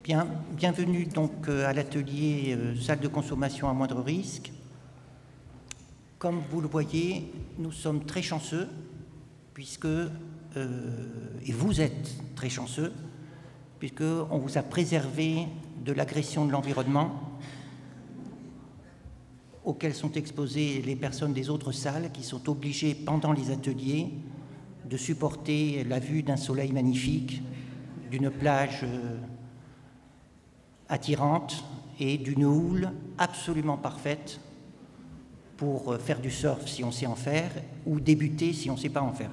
Bienvenue donc à l'atelier salle de consommation à moindre risque. Comme vous le voyez, nous sommes très chanceux puisque, et vous êtes très chanceux, puisqu'on vous a préservé de l'agression de l'environnement auxquelles sont exposées les personnes des autres salles qui sont obligées pendant les ateliers de supporter la vue d'un soleil magnifique, d'une plage attirante et d'une houle absolument parfaite pour faire du surf si on sait en faire ou débuter si on ne sait pas en faire.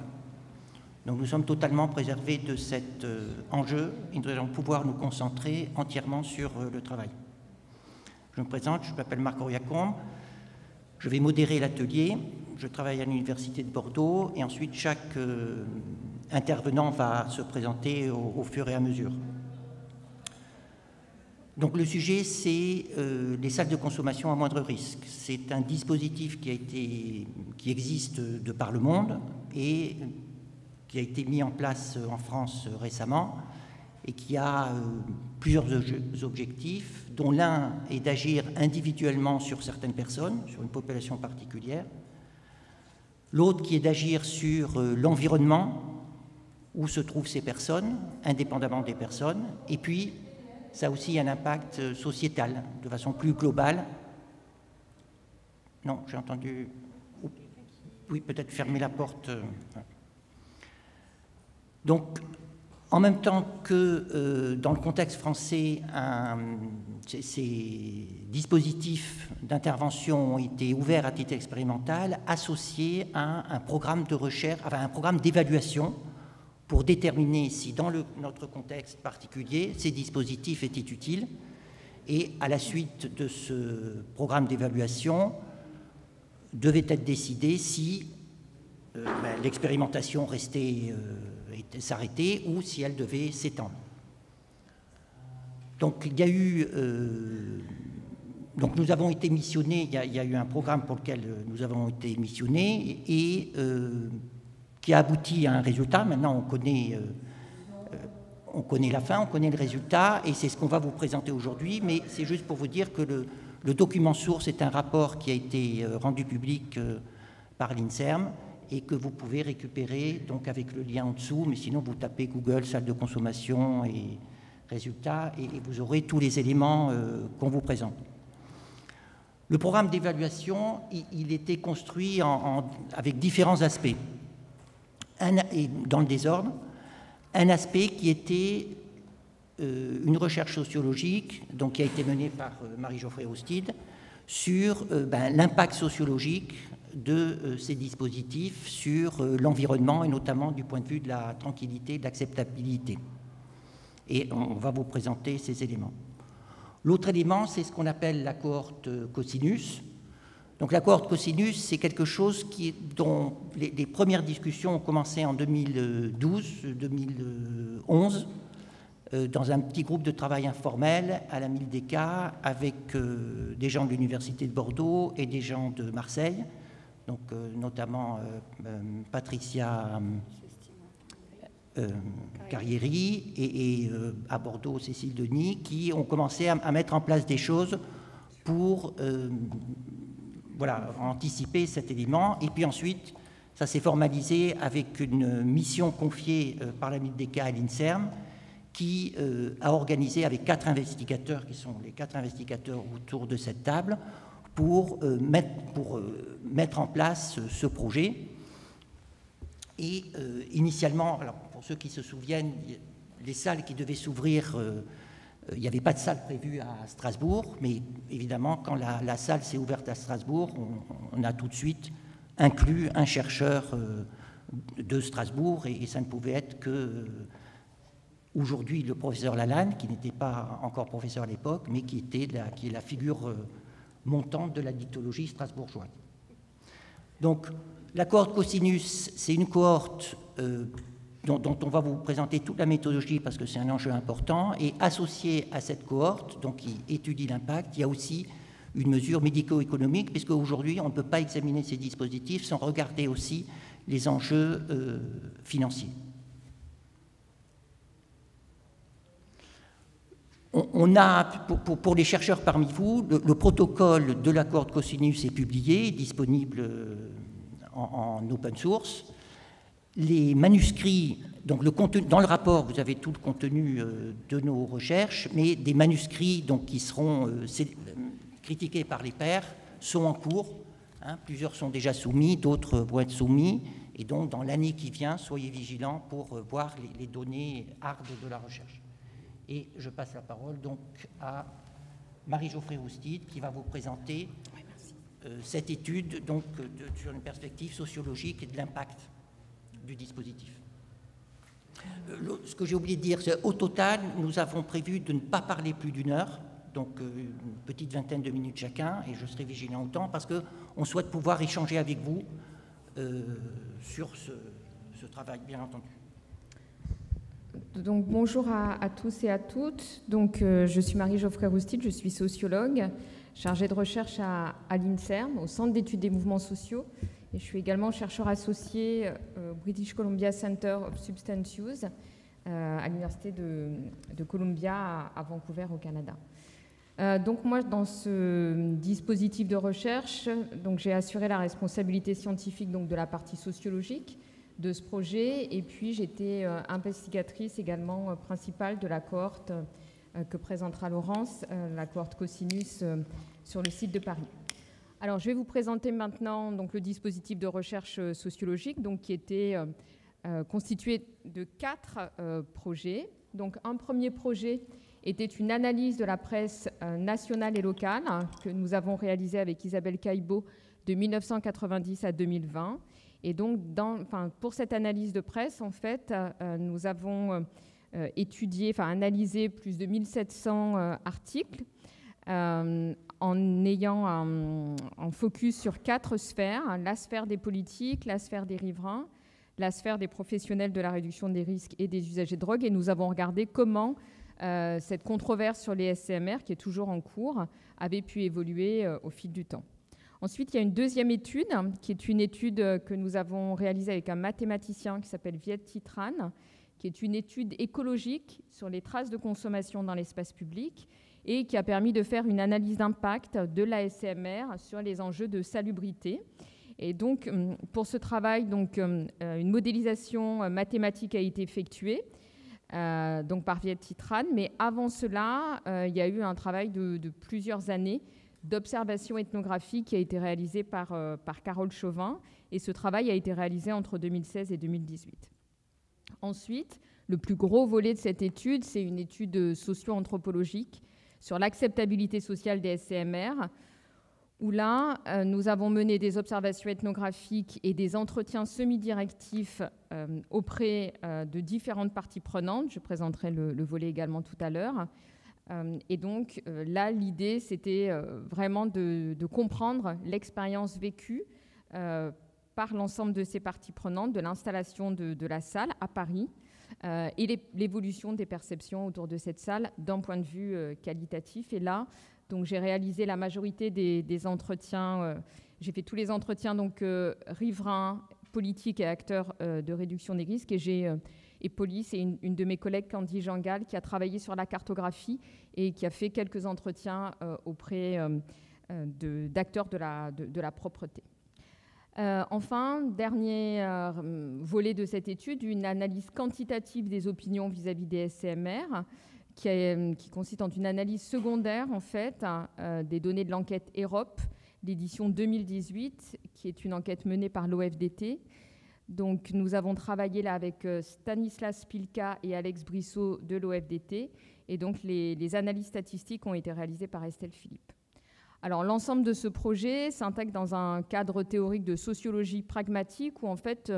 Donc nous sommes totalement préservés de cet enjeu et nous allons pouvoir nous concentrer entièrement sur le travail. Je me présente, je m'appelle Marc Auriacombe, je vais modérer l'atelier, je travaille à l'Université de Bordeaux et ensuite chaque intervenant va se présenter au fur et à mesure. Donc le sujet, c'est les salles de consommation à moindre risque. C'est un dispositif qui existe de par le monde et qui a été mis en place en France récemment et qui a plusieurs objectifs, dont l'un est d'agir individuellement sur certaines personnes, sur une population particulière. L'autre qui est d'agir sur l'environnement où se trouvent ces personnes, indépendamment des personnes. Et puis, ça a aussi un impact sociétal, de façon plus globale. Non, j'ai entendu... Oui, peut-être fermer la porte. Donc, en même temps que dans le contexte français, ces dispositifs d'intervention ont été ouverts à titre expérimental, associés à un programme de recherche, enfin un programme d'évaluation pour déterminer si, dans notre contexte particulier, ces dispositifs étaient utiles. Et à la suite de ce programme d'évaluation, devait être décidé si l'expérimentation s'arrêtait ou si elle devait s'étendre. Donc, il y a eu... donc, nous avons été missionnés, il y a eu un programme pour lequel nous avons été missionnés et... qui a abouti à un résultat. Maintenant, on connaît la fin, on connaît le résultat, et c'est ce qu'on va vous présenter aujourd'hui, mais c'est juste pour vous dire que le document source est un rapport qui a été rendu public par l'INSERM et que vous pouvez récupérer donc avec le lien en dessous, mais sinon vous tapez Google, salle de consommation et résultats, et vous aurez tous les éléments qu'on vous présente. Le programme d'évaluation, il était construit avec différents aspects. Et dans le désordre, un aspect qui était une recherche sociologique, donc qui a été menée par Marie-Geoffrey Roustide, sur l'impact sociologique de ces dispositifs sur l'environnement et notamment du point de vue de la tranquillité, de l'acceptabilité. Et on va vous présenter ces éléments. L'autre élément, c'est ce qu'on appelle la cohorte cosinus. Donc la cohorte cosinus, c'est quelque chose dont les premières discussions ont commencé en 2012-2011 dans un petit groupe de travail informel à la Mildeka avec des gens de l'Université de Bordeaux et des gens de Marseille, donc notamment Patricia Carrieri et à Bordeaux Cécile Denis, qui ont commencé à mettre en place des choses pour... anticiper cet élément. Et puis ensuite, ça s'est formalisé avec une mission confiée par la Mildeka à l'INSERM qui a organisé avec 4 investigateurs, qui sont les 4 investigateurs autour de cette table, pour mettre en place ce projet. Et initialement, alors pour ceux qui se souviennent, les salles qui devaient s'ouvrir... il n'y avait pas de salle prévue à Strasbourg, mais évidemment, quand la salle s'est ouverte à Strasbourg, on a tout de suite inclus un chercheur de Strasbourg, et ça ne pouvait être que aujourd'hui le professeur Lalanne, qui n'était pas encore professeur à l'époque, mais qui est la figure montante de la dictologie strasbourgeoise. Donc, la cohorte cosinus, c'est une cohorte... dont on va vous présenter toute la méthodologie parce que c'est un enjeu important, et associé à cette cohorte, donc qui étudie l'impact, il y a aussi une mesure médico-économique, puisque aujourd'hui on ne peut pas examiner ces dispositifs sans regarder aussi les enjeux financiers. On a, pour les chercheurs parmi vous, le protocole de l'accord de cosinus est publié, disponible en open source. Les manuscrits, donc dans le rapport, vous avez tout le contenu de nos recherches, mais des manuscrits donc, qui seront critiqués par les pairs sont en cours. Hein, plusieurs sont déjà soumis, d'autres vont être soumis. Et donc, dans l'année qui vient, soyez vigilants pour voir les données hard de la recherche. Et je passe la parole donc à Marie-Geoffrey Roustide qui va vous présenter cette étude donc, sur une perspective sociologique et de l'impact du dispositif. Ce que j'ai oublié de dire, c'est qu'au total, nous avons prévu de ne pas parler plus d'une heure, donc une petite vingtaine de minutes chacun, et je serai vigilant autant parce qu'on souhaite pouvoir échanger avec vous sur ce travail, bien entendu. Donc, bonjour à tous et à toutes. Donc, je suis Marie-Geoffrey Roustide, je suis sociologue, chargée de recherche à l'INSERM, au Centre d'études des mouvements sociaux. Et je suis également chercheur associé au British Columbia Center of Substance Use à l'Université de Columbia à Vancouver, au Canada. Donc, moi, dans ce dispositif de recherche, j'ai assuré la responsabilité scientifique donc, de la partie sociologique de ce projet, et puis j'étais investigatrice également principale de la cohorte que présentera Laurence, la cohorte cosinus sur le site de Paris. Alors je vais vous présenter maintenant donc, le dispositif de recherche sociologique donc, qui était constitué de 4 projets. Donc un premier projet était une analyse de la presse nationale et locale que nous avons réalisée avec Isabelle Caillebotte de 1990 à 2020. Et donc, pour cette analyse de presse, en fait, nous avons analysé plus de 1700 articles en ayant un focus sur 4 sphères, la sphère des politiques, la sphère des riverains, la sphère des professionnels de la réduction des risques et des usagers de drogue. Et nous avons regardé comment cette controverse sur les SCMR, qui est toujours en cours, avait pu évoluer au fil du temps. Ensuite, il y a une deuxième étude, qui est une étude que nous avons réalisée avec un mathématicien qui s'appelle Viet Thi Tran, qui est une étude écologique sur les traces de consommation dans l'espace public et qui a permis de faire une analyse d'impact de la SCMR sur les enjeux de salubrité. Et donc, pour ce travail, une modélisation mathématique a été effectuée donc par Viet Thi Tran, mais avant cela, il y a eu un travail de plusieurs années d'observation ethnographique qui a été réalisé par Carole Chauvin, et ce travail a été réalisé entre 2016 et 2018. Ensuite, le plus gros volet de cette étude, c'est une étude socio-anthropologique sur l'acceptabilité sociale des SCMR, où là, nous avons mené des observations ethnographiques et des entretiens semi-directifs auprès de différentes parties prenantes. Je présenterai le volet également tout à l'heure. Et donc là, l'idée, c'était vraiment de comprendre l'expérience vécue par l'ensemble de ces parties prenantes de l'installation de la salle à Paris et l'évolution des perceptions autour de cette salle d'un point de vue qualitatif. Et là, donc, j'ai réalisé la majorité des entretiens. J'ai fait tous les entretiens donc, riverains, politiques et acteurs de réduction des risques. Et police, et une de mes collègues, Candy Jangal, qui a travaillé sur la cartographie et qui a fait quelques entretiens auprès d'acteurs de la propreté. Enfin, dernier volet de cette étude, une analyse quantitative des opinions vis-à-vis des SCMR, qui consiste en une analyse secondaire, en fait, des données de l'enquête EROP, d'édition 2018, qui est une enquête menée par l'OFDT. Donc, nous avons travaillé là avec Stanislas Pilka et Alex Brissot de l'OFDT. Et donc, les analyses statistiques ont été réalisées par Estelle Philippe. Alors, l'ensemble de ce projet s'intègre dans un cadre théorique de sociologie pragmatique où, en fait,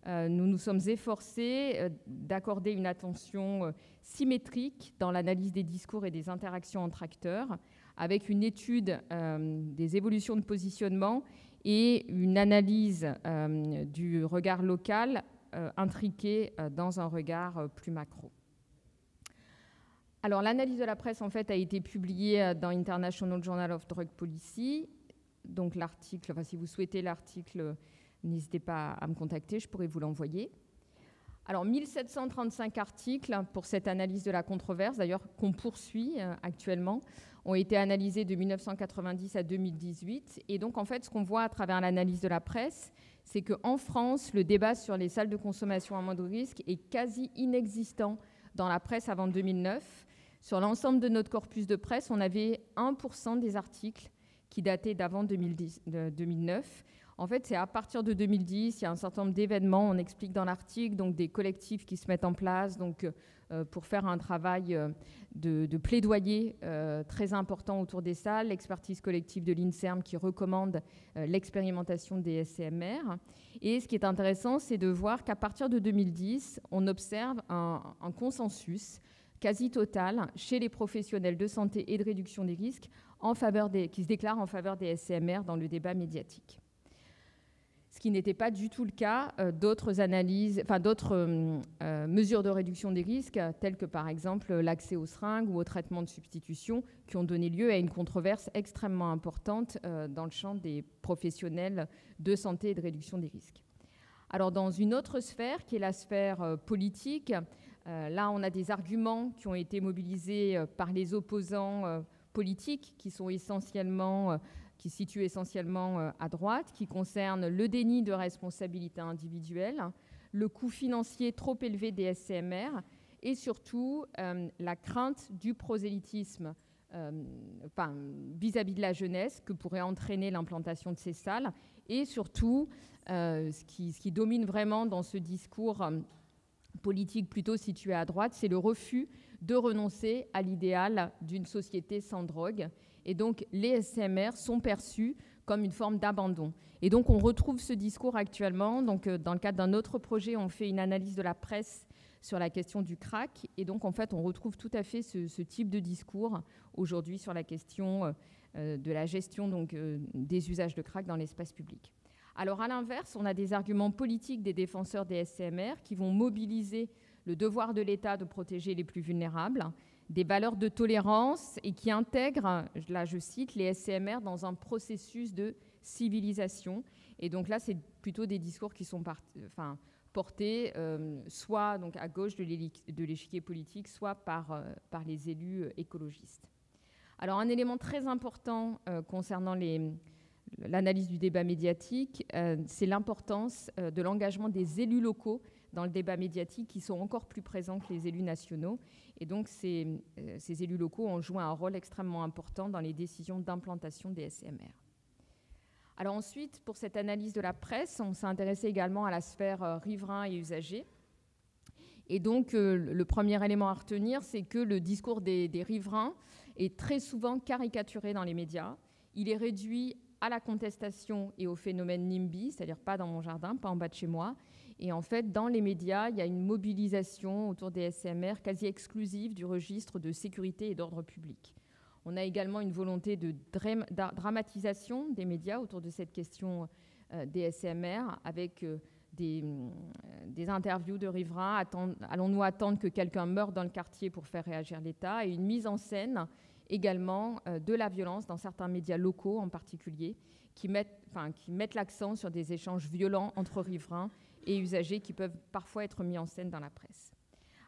nous nous sommes efforcés d'accorder une attention symétrique dans l'analyse des discours et des interactions entre acteurs, avec une étude des évolutions de positionnement et une analyse du regard local intriqué dans un regard plus macro. Alors, l'analyse de la presse, en fait, a été publiée dans International Journal of Drug Policy. Donc, l'article, si vous souhaitez l'article, n'hésitez pas à me contacter, je pourrais vous l'envoyer. Alors, 1735 articles pour cette analyse de la controverse, d'ailleurs qu'on poursuit actuellement, ont été analysés de 1990 à 2018. Et donc, en fait, ce qu'on voit à travers l'analyse de la presse, c'est qu'en France, le débat sur les salles de consommation à moindre risque est quasi inexistant dans la presse avant 2009. Sur l'ensemble de notre corpus de presse, on avait 1% des articles qui dataient d'avant 2009. En fait, c'est à partir de 2010, il y a un certain nombre d'événements, on explique dans l'article, donc des collectifs qui se mettent en place donc, pour faire un travail de plaidoyer très important autour des salles, l'expertise collective de l'INSERM qui recommande l'expérimentation des SCMR. Et ce qui est intéressant, c'est de voir qu'à partir de 2010, on observe un consensus quasi total chez les professionnels de santé et de réduction des risques qui se déclarent en faveur des SCMR dans le débat médiatique. Ce qui n'était pas du tout le cas d'autres analyses, enfin d'autres mesures de réduction des risques, telles que par exemple l'accès aux seringues ou au traitement de substitution, qui ont donné lieu à une controverse extrêmement importante dans le champ des professionnels de santé et de réduction des risques. Alors dans une autre sphère, qui est la sphère politique, là on a des arguments qui ont été mobilisés par les opposants politiques qui sont essentiellement qui se situe essentiellement à droite, qui concerne le déni de responsabilité individuelle, le coût financier trop élevé des SCMR et surtout la crainte du prosélytisme vis-à-vis de la jeunesse que pourrait entraîner l'implantation de ces salles et surtout ce qui domine vraiment dans ce discours politique plutôt situé à droite, c'est le refus de renoncer à l'idéal d'une société sans drogue. Et donc, les SCMR sont perçus comme une forme d'abandon. Et donc, on retrouve ce discours actuellement. Donc, dans le cadre d'un autre projet, on fait une analyse de la presse sur la question du crack. Et donc, en fait, on retrouve tout à fait ce type de discours aujourd'hui sur la question de la gestion donc, des usages de crack dans l'espace public. Alors, à l'inverse, on a des arguments politiques des défenseurs des SCMR qui vont mobiliser le devoir de l'État de protéger les plus vulnérables, des valeurs de tolérance et qui intègrent, là je cite, les SCMR dans un processus de civilisation. Et donc là, c'est plutôt des discours qui sont portés soit donc, à gauche de l'échiquier politique, soit par les élus écologistes. Alors un élément très important concernant l'analyse du débat médiatique, c'est l'importance de l'engagement des élus locaux dans le débat médiatique qui sont encore plus présents que les élus nationaux. Et donc, ces élus locaux ont joué un rôle extrêmement important dans les décisions d'implantation des SCMR. Alors ensuite, pour cette analyse de la presse, on s'est intéressé également à la sphère riverain et usager. Et donc, le premier élément à retenir, c'est que le discours des riverains est très souvent caricaturé dans les médias. Il est réduit à la contestation et au phénomène NIMBY, c'est-à-dire pas dans mon jardin, pas en bas de chez moi. Et en fait, dans les médias, il y a une mobilisation autour des SCMR quasi exclusive du registre de sécurité et d'ordre public. On a également une volonté de dramatisation des médias autour de cette question des SCMR, avec des interviews de riverains. Allons-nous attendre que quelqu'un meure dans le quartier pour faire réagir l'État? Et une mise en scène également de la violence dans certains médias locaux en particulier, qui mettent l'accent sur des échanges violents entre riverains et usagers qui peuvent parfois être mis en scène dans la presse.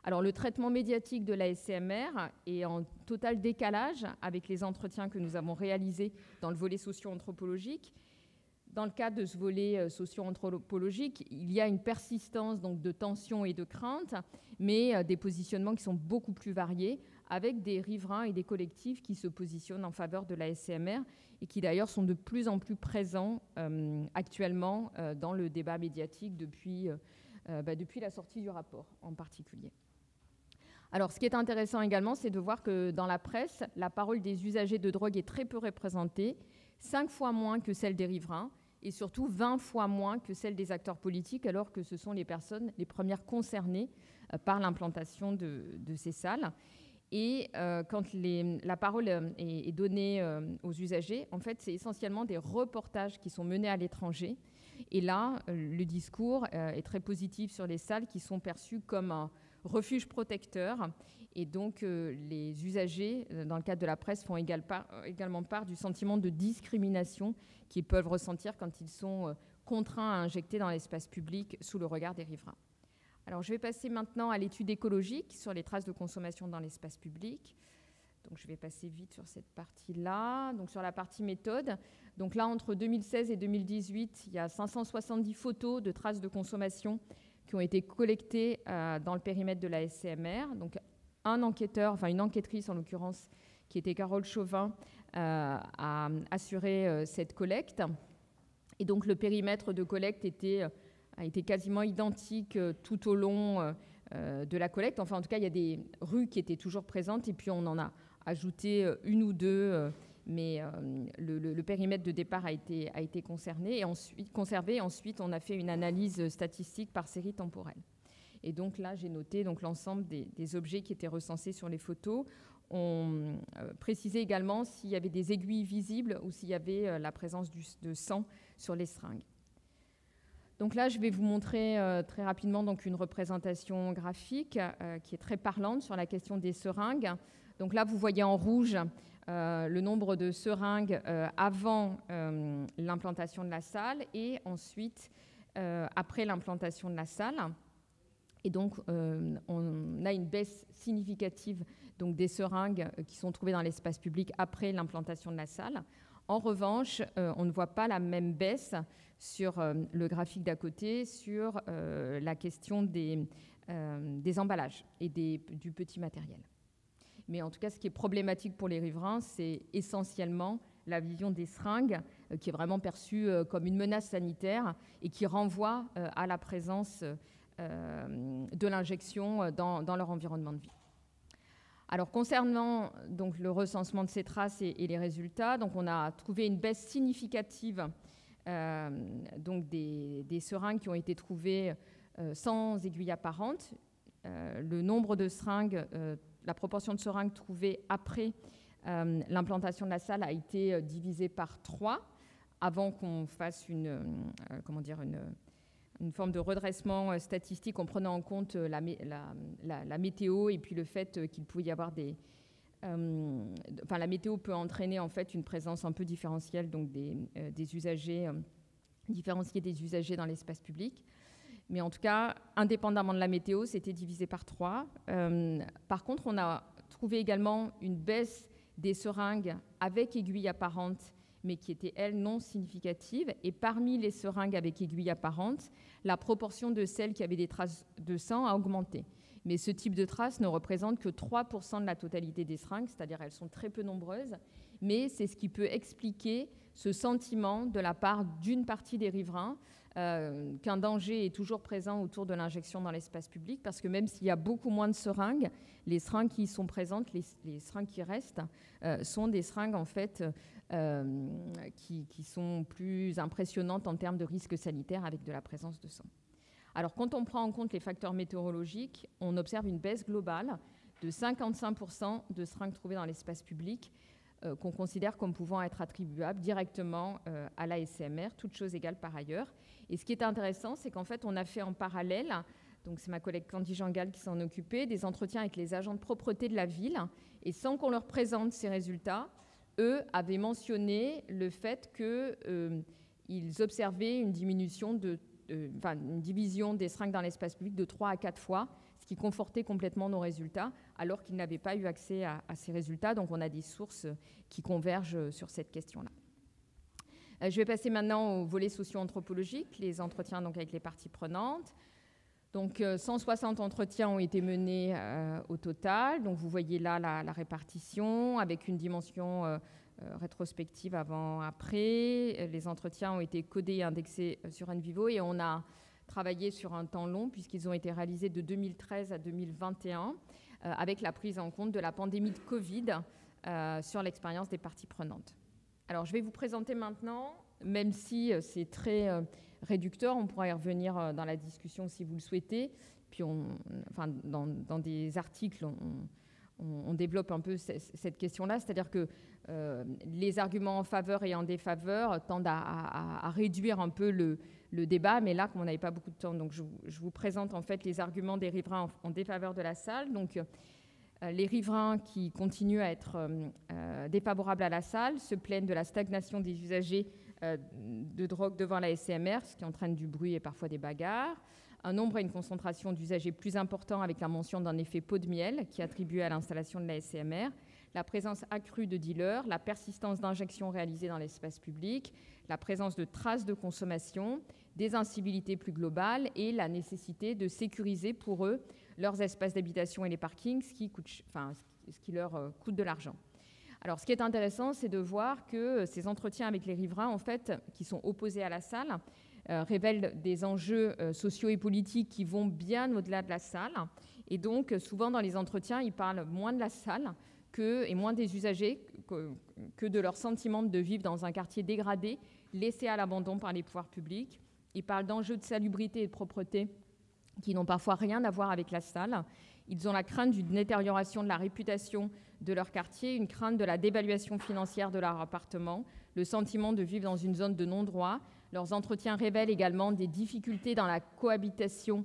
Alors le traitement médiatique de la SCMR est en total décalage avec les entretiens que nous avons réalisés dans le volet socio-anthropologique. Dans le cadre de ce volet socio-anthropologique, il y a une persistance donc, de tensions et de craintes, mais des positionnements qui sont beaucoup plus variés, avec des riverains et des collectifs qui se positionnent en faveur de la SCMR et qui d'ailleurs sont de plus en plus présents actuellement dans le débat médiatique depuis la sortie du rapport en particulier. Alors, ce qui est intéressant également, c'est de voir que dans la presse, la parole des usagers de drogue est très peu représentée, 5 fois moins que celle des riverains et surtout 20 fois moins que celle des acteurs politiques, alors que ce sont les personnes les premières concernées par l'implantation de ces salles. Et quand la parole est donnée aux usagers, en fait, c'est essentiellement des reportages qui sont menés à l'étranger. Et là, le discours est très positif sur les salles qui sont perçues comme un refuge protecteur. Et donc, les usagers, dans le cadre de la presse, font également part du sentiment de discrimination qu'ils peuvent ressentir quand ils sont contraints à injecter dans l'espace public sous le regard des riverains. Alors, je vais passer maintenant à l'étude écologique sur les traces de consommation dans l'espace public. Donc, je vais passer vite sur cette partie-là. Donc, sur la partie méthode. Donc là, entre 2016 et 2018, il y a 570 photos de traces de consommation qui ont été collectées dans le périmètre de la SCMR. Donc, un enquêteur, enfin une enquêtrice en l'occurrence, qui était Carole Chauvin, a assuré cette collecte. Et donc, le périmètre de collecte a été quasiment identique tout au long de la collecte. Enfin, en tout cas, il y a des rues qui étaient toujours présentes et puis on en a ajouté une ou deux, mais le périmètre de départ a été conservé. Et ensuite, on a fait une analyse statistique par série temporelle. Et donc là, j'ai noté l'ensemble des objets qui étaient recensés sur les photos. On précisait également s'il y avait des aiguilles visibles ou s'il y avait la présence de sang sur les seringues. Donc là, je vais vous montrer très rapidement une représentation graphique qui est très parlante sur la question des seringues. Donc là, vous voyez en rouge le nombre de seringues avant l'implantation de la salle et ensuite après l'implantation de la salle. Et donc, on a une baisse significative des seringues qui sont trouvées dans l'espace public après l'implantation de la salle. En revanche, on ne voit pas la même baisse sur le graphique d'à côté sur la question des emballages et du petit matériel. Mais en tout cas, ce qui est problématique pour les riverains, c'est essentiellement la vision des seringues, qui est vraiment perçue comme une menace sanitaire et qui renvoie à la présence de l'injection dans leur environnement de vie. Alors, concernant le recensement de ces traces et les résultats, on a trouvé une baisse significative des seringues qui ont été trouvées sans aiguille apparente. Le nombre de seringues, la proportion de seringues trouvées après l'implantation de la salle a été divisée par 3 avant qu'on fasse une forme de redressement statistique en prenant en compte la météo et puis le fait qu'il pouvait y avoir la météo peut entraîner en fait une présence un peu différentielle des usagers, différenciée des usagers dans l'espace public. Mais en tout cas, indépendamment de la météo, c'était divisé par 3. Par contre, on a trouvé également une baisse des seringues avec aiguille apparente, mais qui était, elle, non significative. Et parmi les seringues avec aiguille apparente, la proportion de celles qui avaient des traces de sang a augmenté. Mais ce type de traces ne représente que 3% de la totalité des seringues, c'est-à-dire elles sont très peu nombreuses, mais c'est ce qui peut expliquer ce sentiment de la part d'une partie des riverains qu'un danger est toujours présent autour de l'injection dans l'espace public, parce que même s'il y a beaucoup moins de seringues, les seringues qui y sont présentes, les seringues qui restent, sont des seringues en fait qui sont plus impressionnantes en termes de risque sanitaire avec de la présence de sang. Alors, quand on prend en compte les facteurs météorologiques, on observe une baisse globale de 55% de seringues trouvées dans l'espace public qu'on considère comme pouvant être attribuables directement à la SCMR, toutes choses égales par ailleurs. Et ce qui est intéressant, c'est qu'en fait, on a fait en parallèle, donc c'est ma collègue Candy Jangal qui s'en occupait, des entretiens avec les agents de propreté de la ville, et sans qu'on leur présente ces résultats, eux avaient mentionné le fait qu'ils observaient une diminution une division des seringues dans l'espace public de 3 à 4 fois, ce qui confortait complètement nos résultats, alors qu'ils n'avaient pas eu accès à ces résultats. Donc, on a des sources qui convergent sur cette question-là. Je vais passer maintenant au volet socio-anthropologique, les entretiens avec les parties prenantes. Donc, 160 entretiens ont été menés au total. Donc, vous voyez là la répartition avec une dimension rétrospective avant-après. Les entretiens ont été codés et indexés sur NVivo et on a travaillé sur un temps long puisqu'ils ont été réalisés de 2013 à 2021 avec la prise en compte de la pandémie de Covid sur l'expérience des parties prenantes. Alors, je vais vous présenter maintenant, même si c'est très réducteur, on pourra y revenir dans la discussion si vous le souhaitez. Puis, dans des articles, on développe un peu cette question-là, c'est-à-dire que les arguments en faveur et en défaveur tendent à réduire un peu le débat, mais là, comme on n'avait pas beaucoup de temps, donc je vous présente en fait les arguments des riverains en défaveur de la salle. Donc, les riverains qui continuent à être défavorables à la salle se plaignent de la stagnation des usagers de drogue devant la SCMR, ce qui entraîne du bruit et parfois des bagarres. un nombre et une concentration d'usagers plus importants avec la mention d'un effet pot de miel qui est attribué à l'installation de la SCMR, la présence accrue de dealers, la persistance d'injections réalisées dans l'espace public, la présence de traces de consommation, des incivilités plus globales et la nécessité de sécuriser pour eux leurs espaces d'habitation et les parkings, ce qui leur coûte de l'argent. Alors, ce qui est intéressant, c'est de voir que ces entretiens avec les riverains, en fait, qui sont opposés à la salle, révèlent des enjeux sociaux et politiques qui vont bien au-delà de la salle. Et donc, souvent, dans les entretiens, ils parlent moins de la salle et moins des usagers que de leur sentiment de vivre dans un quartier dégradé, laissé à l'abandon par les pouvoirs publics. Ils parlent d'enjeux de salubrité et de propreté qui n'ont parfois rien à voir avec la salle. Ils ont la crainte d'une détérioration de la réputation de leur quartier, une crainte de la dévaluation financière de leur appartement, le sentiment de vivre dans une zone de non-droit. Leurs entretiens révèlent également des difficultés dans la cohabitation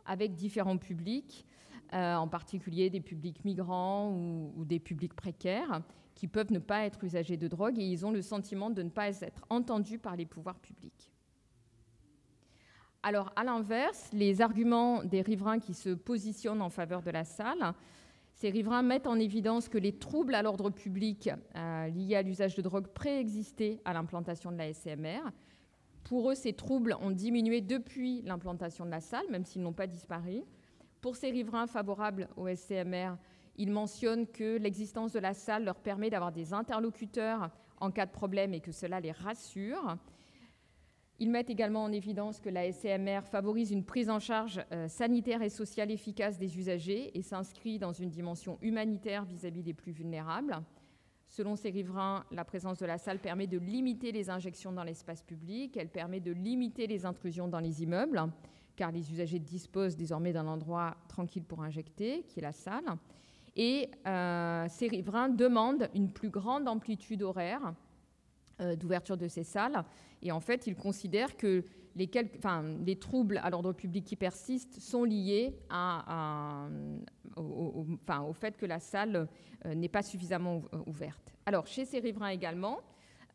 avec différents publics, en particulier des publics migrants ou des publics précaires, qui peuvent ne pas être usagers de drogue, et ils ont le sentiment de ne pas être entendus par les pouvoirs publics. Alors, à l'inverse, les arguments des riverains qui se positionnent en faveur de la salle, ces riverains mettent en évidence que les troubles à l'ordre public liés à l'usage de drogue préexistaient à l'implantation de la SCMR. Pour eux, ces troubles ont diminué depuis l'implantation de la salle, même s'ils n'ont pas disparu. Pour ces riverains favorables au SCMR, ils mentionnent que l'existence de la salle leur permet d'avoir des interlocuteurs en cas de problème et que cela les rassure. Ils mettent également en évidence que la SCMR favorise une prise en charge sanitaire et sociale efficace des usagers et s'inscrit dans une dimension humanitaire vis-à-vis des plus vulnérables. Selon ces riverains, la présence de la salle permet de limiter les injections dans l'espace public, elle permet de limiter les intrusions dans les immeubles, car les usagers disposent désormais d'un endroit tranquille pour injecter, qui est la salle. Et ces riverains demandent une plus grande amplitude horaire d'ouverture de ces salles. Et en fait, ils considèrent que les troubles à l'ordre public qui persistent sont liés au fait que la salle n'est pas suffisamment ouverte. Alors, chez ces riverains également,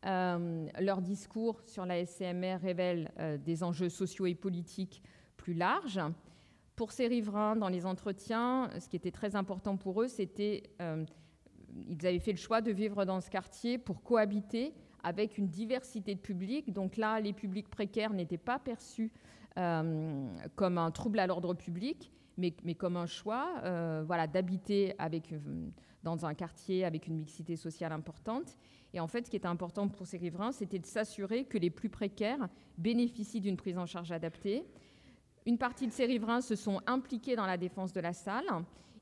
leur discours sur la SCMR révèle des enjeux sociaux et politiques plus larges. Pour ces riverains, dans les entretiens, ce qui était très important pour eux, c'était ils avaient fait le choix de vivre dans ce quartier pour cohabiter avec une diversité de publics. Donc là, les publics précaires n'étaient pas perçus comme un trouble à l'ordre public, mais comme un choix d'habiter dans un quartier avec une mixité sociale importante. Et en fait, ce qui était important pour ces riverains, c'était de s'assurer que les plus précaires bénéficient d'une prise en charge adaptée. Une partie de ces riverains se sont impliqués dans la défense de la salle,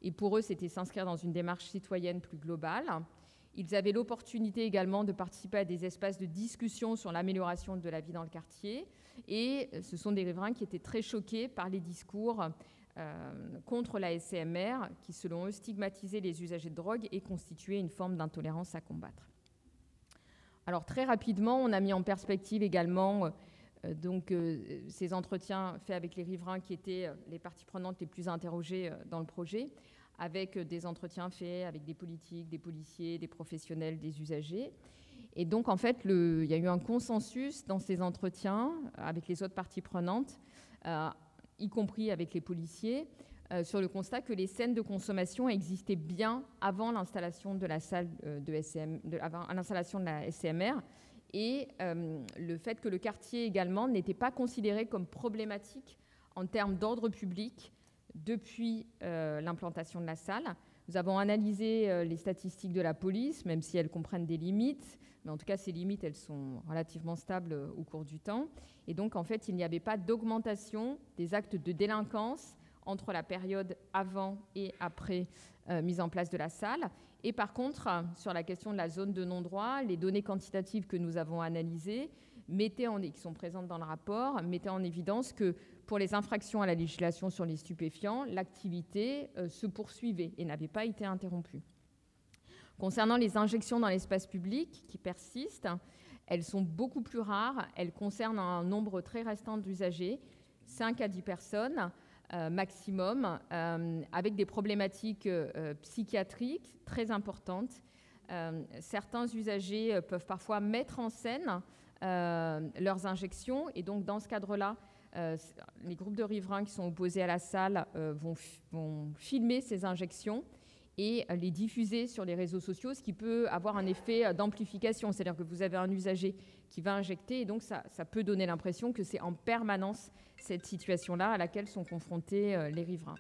et pour eux, c'était s'inscrire dans une démarche citoyenne plus globale. Ils avaient l'opportunité également de participer à des espaces de discussion sur l'amélioration de la vie dans le quartier. Et ce sont des riverains qui étaient très choqués par les discours contre la SCMR, qui, selon eux, stigmatisaient les usagers de drogue et constituaient une forme d'intolérance à combattre. Alors, très rapidement, on a mis en perspective également ces entretiens faits avec les riverains qui étaient les parties prenantes les plus interrogées dans le projet, avec des entretiens faits avec des politiques, des policiers, des professionnels, des usagers. Et donc, en fait, il y a eu un consensus dans ces entretiens avec les autres parties prenantes, y compris avec les policiers, sur le constat que les scènes de consommation existaient bien avant l'installation de la salle avant l'installation de la SCMR, et le fait que le quartier également n'était pas considéré comme problématique en termes d'ordre public depuis l'implantation de la salle. Nous avons analysé les statistiques de la police, même si elles comprennent des limites, mais en tout cas, ces limites, elles sont relativement stables au cours du temps. Et donc, en fait, il n'y avait pas d'augmentation des actes de délinquance entre la période avant et après mise en place de la salle. Et par contre, sur la question de la zone de non-droit, les données quantitatives que nous avons analysées, qui sont présentes dans le rapport, mettaient en évidence que pour les infractions à la législation sur les stupéfiants, l'activité se poursuivait et n'avait pas été interrompue. Concernant les injections dans l'espace public qui persistent, elles sont beaucoup plus rares. Elles concernent un nombre très restreint d'usagers, 5 à 10 personnes maximum, avec des problématiques psychiatriques très importantes. Certains usagers peuvent parfois mettre en scène leurs injections, et donc dans ce cadre-là, les groupes de riverains qui sont opposés à la salle vont filmer ces injections et les diffuser sur les réseaux sociaux, ce qui peut avoir un effet d'amplification. C'est-à-dire que vous avez un usager qui va injecter et donc ça peut donner l'impression que c'est en permanence cette situation-là à laquelle sont confrontés les riverains.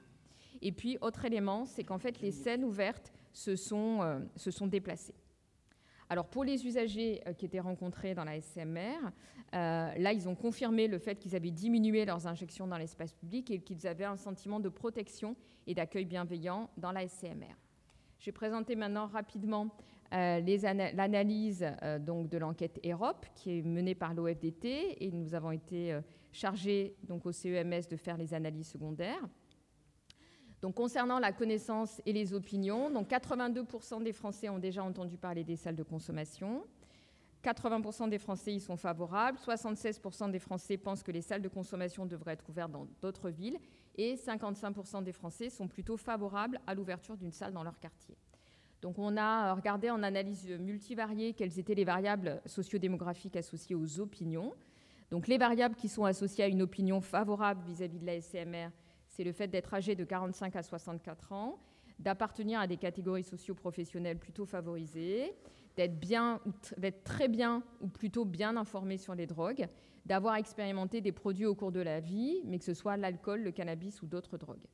Et puis, autre élément, c'est qu'en fait, les scènes ouvertes se sont déplacées. Alors, pour les usagers qui étaient rencontrés dans la SCMR, là, ils ont confirmé le fait qu'ils avaient diminué leurs injections dans l'espace public et qu'ils avaient un sentiment de protection et d'accueil bienveillant dans la SCMR. Je vais présenter maintenant rapidement l'analyse donc de l'enquête EROP qui est menée par l'OFDT et nous avons été chargés donc, au CEMS de faire les analyses secondaires. Donc, concernant la connaissance et les opinions, donc 82% des Français ont déjà entendu parler des salles de consommation. 80% des Français y sont favorables. 76% des Français pensent que les salles de consommation devraient être ouvertes dans d'autres villes. Et 55% des Français sont plutôt favorables à l'ouverture d'une salle dans leur quartier. Donc, on a regardé en analyse multivariée quelles étaient les variables sociodémographiques associées aux opinions. Donc, les variables qui sont associées à une opinion favorable vis-à-vis de la SCMR, c'est le fait d'être âgé de 45 à 64 ans, d'appartenir à des catégories socio-professionnelles plutôt favorisées, d'être très bien ou plutôt bien informé sur les drogues, d'avoir expérimenté des produits au cours de la vie, mais que ce soit l'alcool, le cannabis ou d'autres drogues.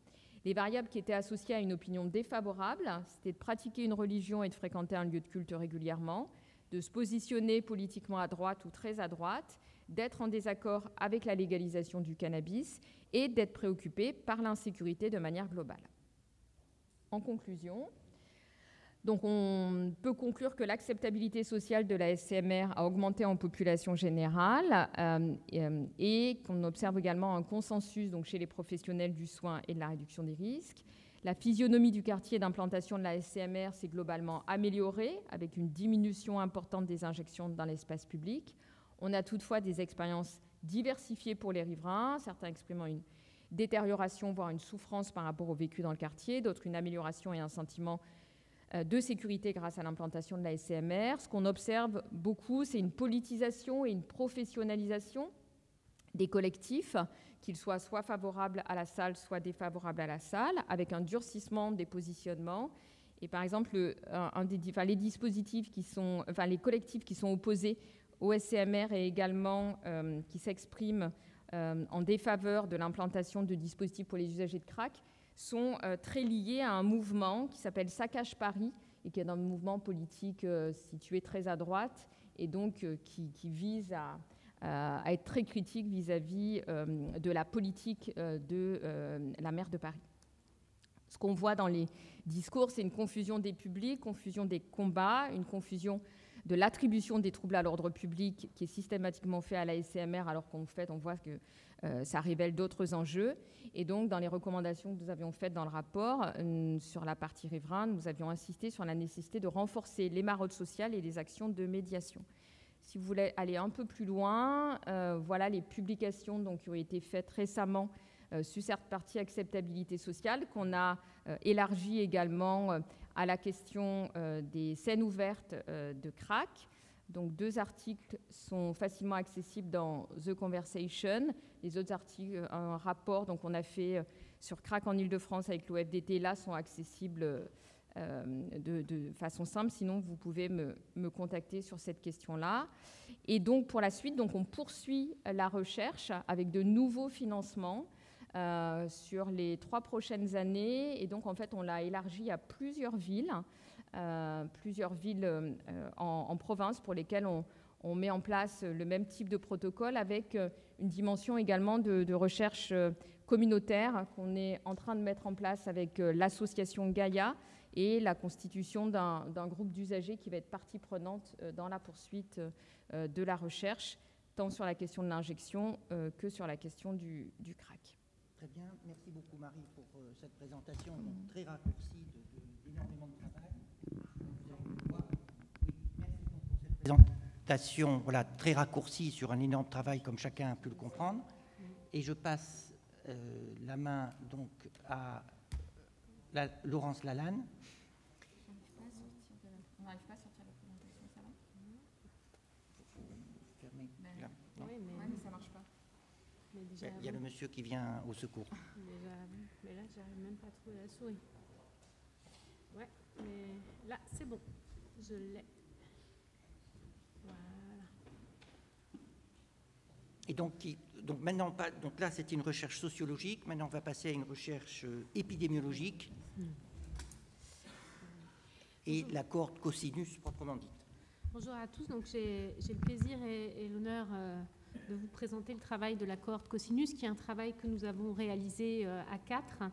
Les variables qui étaient associées à une opinion défavorable, c'était de pratiquer une religion et de fréquenter un lieu de culte régulièrement, de se positionner politiquement à droite ou très à droite, d'être en désaccord avec la légalisation du cannabis et d'être préoccupé par l'insécurité de manière globale. En conclusion, donc on peut conclure que l'acceptabilité sociale de la SCMR a augmenté en population générale et qu'on observe également un consensus donc, chez les professionnels du soin et de la réduction des risques. La physionomie du quartier d'implantation de la SCMR s'est globalement améliorée avec une diminution importante des injections dans l'espace public. On a toutefois des expériences diversifiées pour les riverains, certains exprimant une détérioration, voire une souffrance par rapport au vécu dans le quartier, d'autres une amélioration et un sentiment de sécurité grâce à l'implantation de la SCMR. Ce qu'on observe beaucoup, c'est une politisation et une professionnalisation des collectifs, qu'ils soient soit favorables à la salle, soit défavorables à la salle, avec un durcissement des positionnements. Et par exemple, les dispositifs qui sont, les collectifs qui sont opposés au SCMR et également qui s'expriment en défaveur de l'implantation de dispositifs pour les usagers de crack sont très liés à un mouvement qui s'appelle Saccage Paris et qui est un mouvement politique situé très à droite et donc qui vise à être très critique vis-à-vis de la politique de la maire de Paris. Ce qu'on voit dans les discours, c'est une confusion des publics, confusion des combats, une confusion de l'attribution des troubles à l'ordre public qui est systématiquement fait à la SCMR, alors qu'en fait, on voit que ça révèle d'autres enjeux. Et donc, dans les recommandations que nous avions faites dans le rapport, sur la partie riverain, nous avions insisté sur la nécessité de renforcer les maraudes sociales et les actions de médiation. Si vous voulez aller un peu plus loin, voilà les publications donc, qui ont été faites récemment sur cette partie acceptabilité sociale, qu'on a élargie également à la question des scènes ouvertes de crack. Donc 2 articles sont facilement accessibles dans The Conversation. Les autres articles, un rapport qu'on a fait sur crack en Ile-de-France avec l'OFDT, là, sont accessibles de façon simple. Sinon, vous pouvez me contacter sur cette question-là. Et donc, pour la suite, donc, on poursuit la recherche avec de nouveaux financements sur les 3 prochaines années. Et donc, en fait, on l'a élargi à plusieurs villes en province pour lesquelles on met en place le même type de protocole avec une dimension également de recherche communautaire qu'on est en train de mettre en place avec l'association Gaïa et la constitution d'un groupe d'usagers qui va être partie prenante dans la poursuite de la recherche, tant sur la question de l'injection que sur la question du crack. Très bien, merci beaucoup Marie pour cette présentation très raccourcie d'énormément de travail. Merci pour cette présentation très raccourcie sur un énorme travail comme chacun a pu le comprendre. Et je passe la main donc à Laurence Lalanne. On n'arrive pas à sortir la présentation, ça va? Fermez. Oui, mais ça ne marche pas. Mais déjà Il y a le monsieur qui vient au secours. Déjà avant. Mais là, j'arrive même pas à trouver la souris. Ouais, mais là, c'est bon. Je l'ai. Voilà. Et donc maintenant, donc là, c'était une recherche sociologique. Maintenant, on va passer à une recherche épidémiologique et la cohorte cosinus proprement dite. Bonjour à tous. Donc, j'ai le plaisir et l'honneur de vous présenter le travail de la cohorte cosinus, qui est un travail que nous avons réalisé à 4.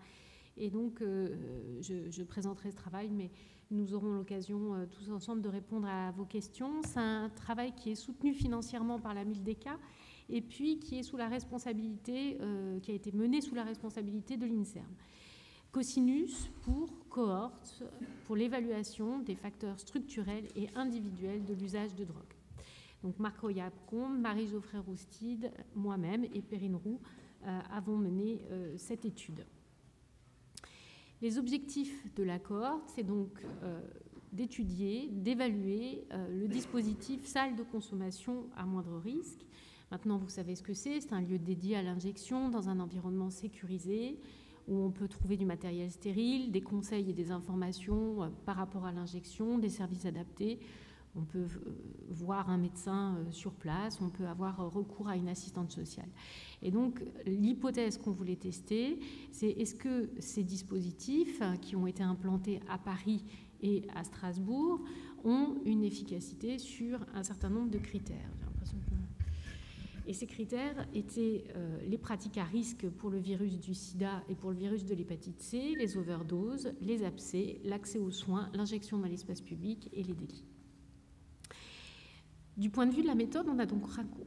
Et donc, je présenterai ce travail, mais nous aurons l'occasion tous ensemble de répondre à vos questions. C'est un travail qui est soutenu financièrement par la MILDECA et puis qui est sous la responsabilité, qui a été mené sous la responsabilité de l'INSERM. Cosinus pour cohorte, pour l'évaluation des facteurs structurels et individuels de l'usage de drogue. Donc Marc Royap-Combe, Marie-Geoffrey Roustide, moi-même et Perrine Roux avons mené cette étude. Les objectifs de la cohorte, c'est donc d'étudier, d'évaluer le dispositif salle de consommation à moindre risque. Maintenant, vous savez ce que c'est. C'est un lieu dédié à l'injection dans un environnement sécurisé où on peut trouver du matériel stérile, des conseils et des informations par rapport à l'injection, des services adaptés. On peut voir un médecin sur place, on peut avoir recours à une assistante sociale. Et donc, l'hypothèse qu'on voulait tester, c'est est-ce que ces dispositifs qui ont été implantés à Paris et à Strasbourg ont une efficacité sur un certain nombre de critères. J'ai l'impression que... Et ces critères étaient les pratiques à risque pour le virus du sida et pour le virus de l'hépatite C, les overdoses, les abcès, l'accès aux soins, l'injection dans l'espace public et les délits. Du point de vue de la méthode, on a donc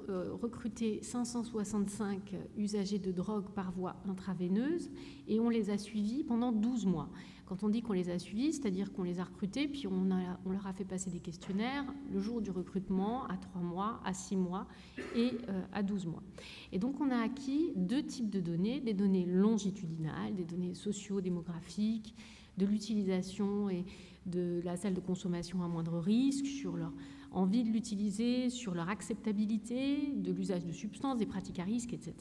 recruté 565 usagers de drogue par voie intraveineuse et on les a suivis pendant 12 mois. Quand on dit qu'on les a suivis, c'est-à-dire qu'on les a recrutés, puis on leur a fait passer des questionnaires le jour du recrutement, à 3 mois, à 6 mois et à 12 mois. Et donc on a acquis 2 types de données, des données longitudinales, des données socio-démographiques, de l'utilisation et de la salle de consommation à moindre risque, sur leur envie de l'utiliser, sur leur acceptabilité, de l'usage de substances, des pratiques à risque, etc.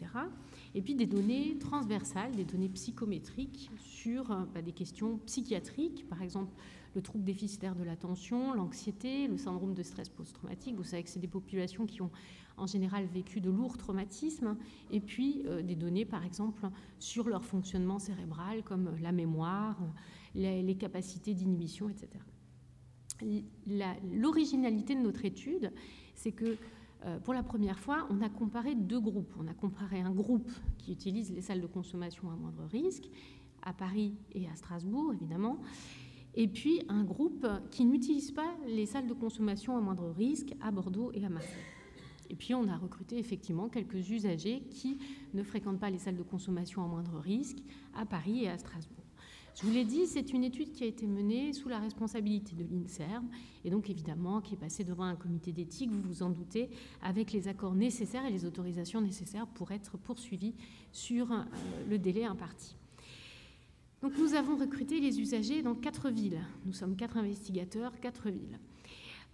Et puis des données transversales, des données psychométriques sur des questions psychiatriques, par exemple le trouble déficitaire de l'attention, l'anxiété, le syndrome de stress post-traumatique. Vous savez que c'est des populations qui ont en général vécu de lourds traumatismes, et puis des données, par exemple, sur leur fonctionnement cérébral, comme la mémoire, les capacités d'inhibition, etc. L'originalité de notre étude, c'est que pour la première fois, on a comparé 2 groupes. On a comparé un groupe qui utilise les salles de consommation à moindre risque, à Paris et à Strasbourg, évidemment, et puis un groupe qui n'utilise pas les salles de consommation à moindre risque à Bordeaux et à Marseille. Et puis on a recruté effectivement quelques usagers qui ne fréquentent pas les salles de consommation à moindre risque à Paris et à Strasbourg. Je vous l'ai dit, c'est une étude qui a été menée sous la responsabilité de l'INSERM et donc évidemment qui est passée devant un comité d'éthique, vous vous en doutez, avec les accords nécessaires et les autorisations nécessaires pour être poursuivis sur le délai imparti. Donc nous avons recruté les usagers dans 4 villes. Nous sommes 4 investigateurs, 4 villes.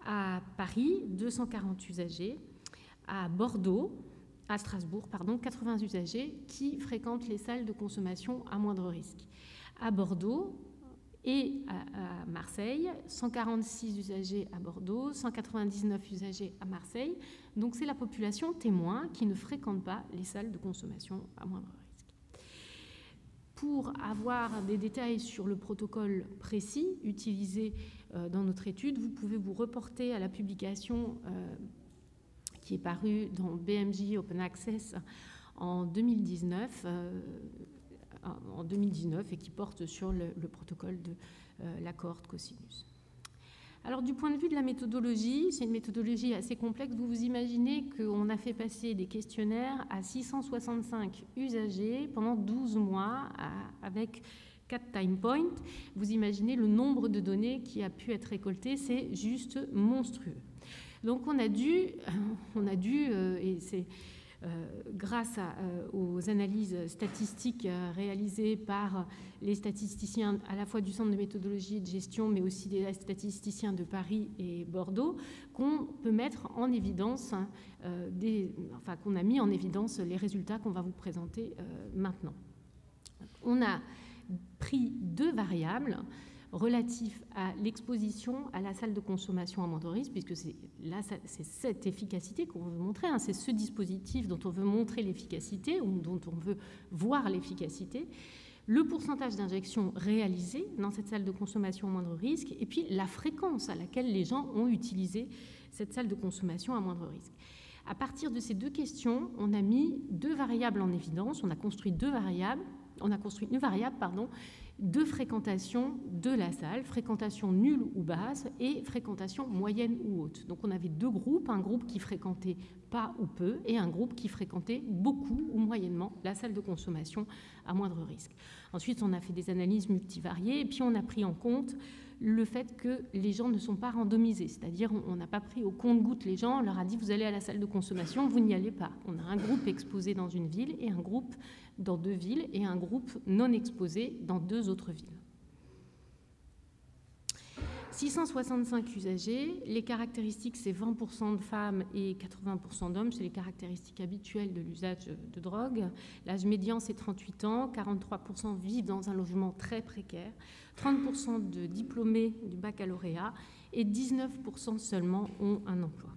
À Paris, 240 usagers. À Bordeaux, à Strasbourg, 80 usagers qui fréquentent les salles de consommation à moindre risque. À Bordeaux et à Marseille, 146 usagers à Bordeaux, 199 usagers à Marseille. Donc c'est la population témoin qui ne fréquente pas les salles de consommation à moindre risque. Pour avoir des détails sur le protocole précis utilisé dans notre étude, vous pouvez vous reporter à la publication qui est parue dans BMJ Open Access en 2019, et qui porte sur le protocole de la cohorte cosinus. Alors du point de vue de la méthodologie, c'est une méthodologie assez complexe. Vous vous imaginez qu'on a fait passer des questionnaires à 665 usagers pendant 12 mois avec 4 time points. Vous imaginez le nombre de données qui a pu être récolté, c'est juste monstrueux. Donc on a dû et c'est grâce aux analyses statistiques réalisées par les statisticiens à la fois du Centre de méthodologie et de gestion, mais aussi des statisticiens de Paris et Bordeaux, qu'on peut mettre en évidence, qu'on a mis en évidence les résultats qu'on va vous présenter maintenant. On a pris 2 variables relatifs à l'exposition à la salle de consommation à moindre risque, puisque c'est cette efficacité qu'on veut montrer, hein, c'est ce dispositif dont on veut montrer l'efficacité ou dont on veut voir l'efficacité, le pourcentage d'injections réalisées dans cette salle de consommation à moindre risque, et puis la fréquence à laquelle les gens ont utilisé cette salle de consommation à moindre risque. À partir de ces 2 questions, on a mis 2 variables en évidence, on a construit une variable, de fréquentation de la salle, fréquentation nulle ou basse et fréquentation moyenne ou haute. Donc on avait 2 groupes, un groupe qui fréquentait pas ou peu et un groupe qui fréquentait beaucoup ou moyennement la salle de consommation à moindre risque. Ensuite, on a fait des analyses multivariées et puis on a pris en compte le fait que les gens ne sont pas randomisés, c'est-à-dire on n'a pas pris au compte-gouttes les gens, on leur a dit vous allez à la salle de consommation, vous n'y allez pas. On a un groupe exposé dans une ville et un groupe dans 2 villes et un groupe non exposé dans 2 autres villes. 665 usagers, les caractéristiques c'est 20% de femmes et 80% d'hommes, c'est les caractéristiques habituelles de l'usage de drogue. L'âge médian c'est 38 ans, 43% vivent dans un logement très précaire, 30% de diplômés du baccalauréat et 19% seulement ont un emploi.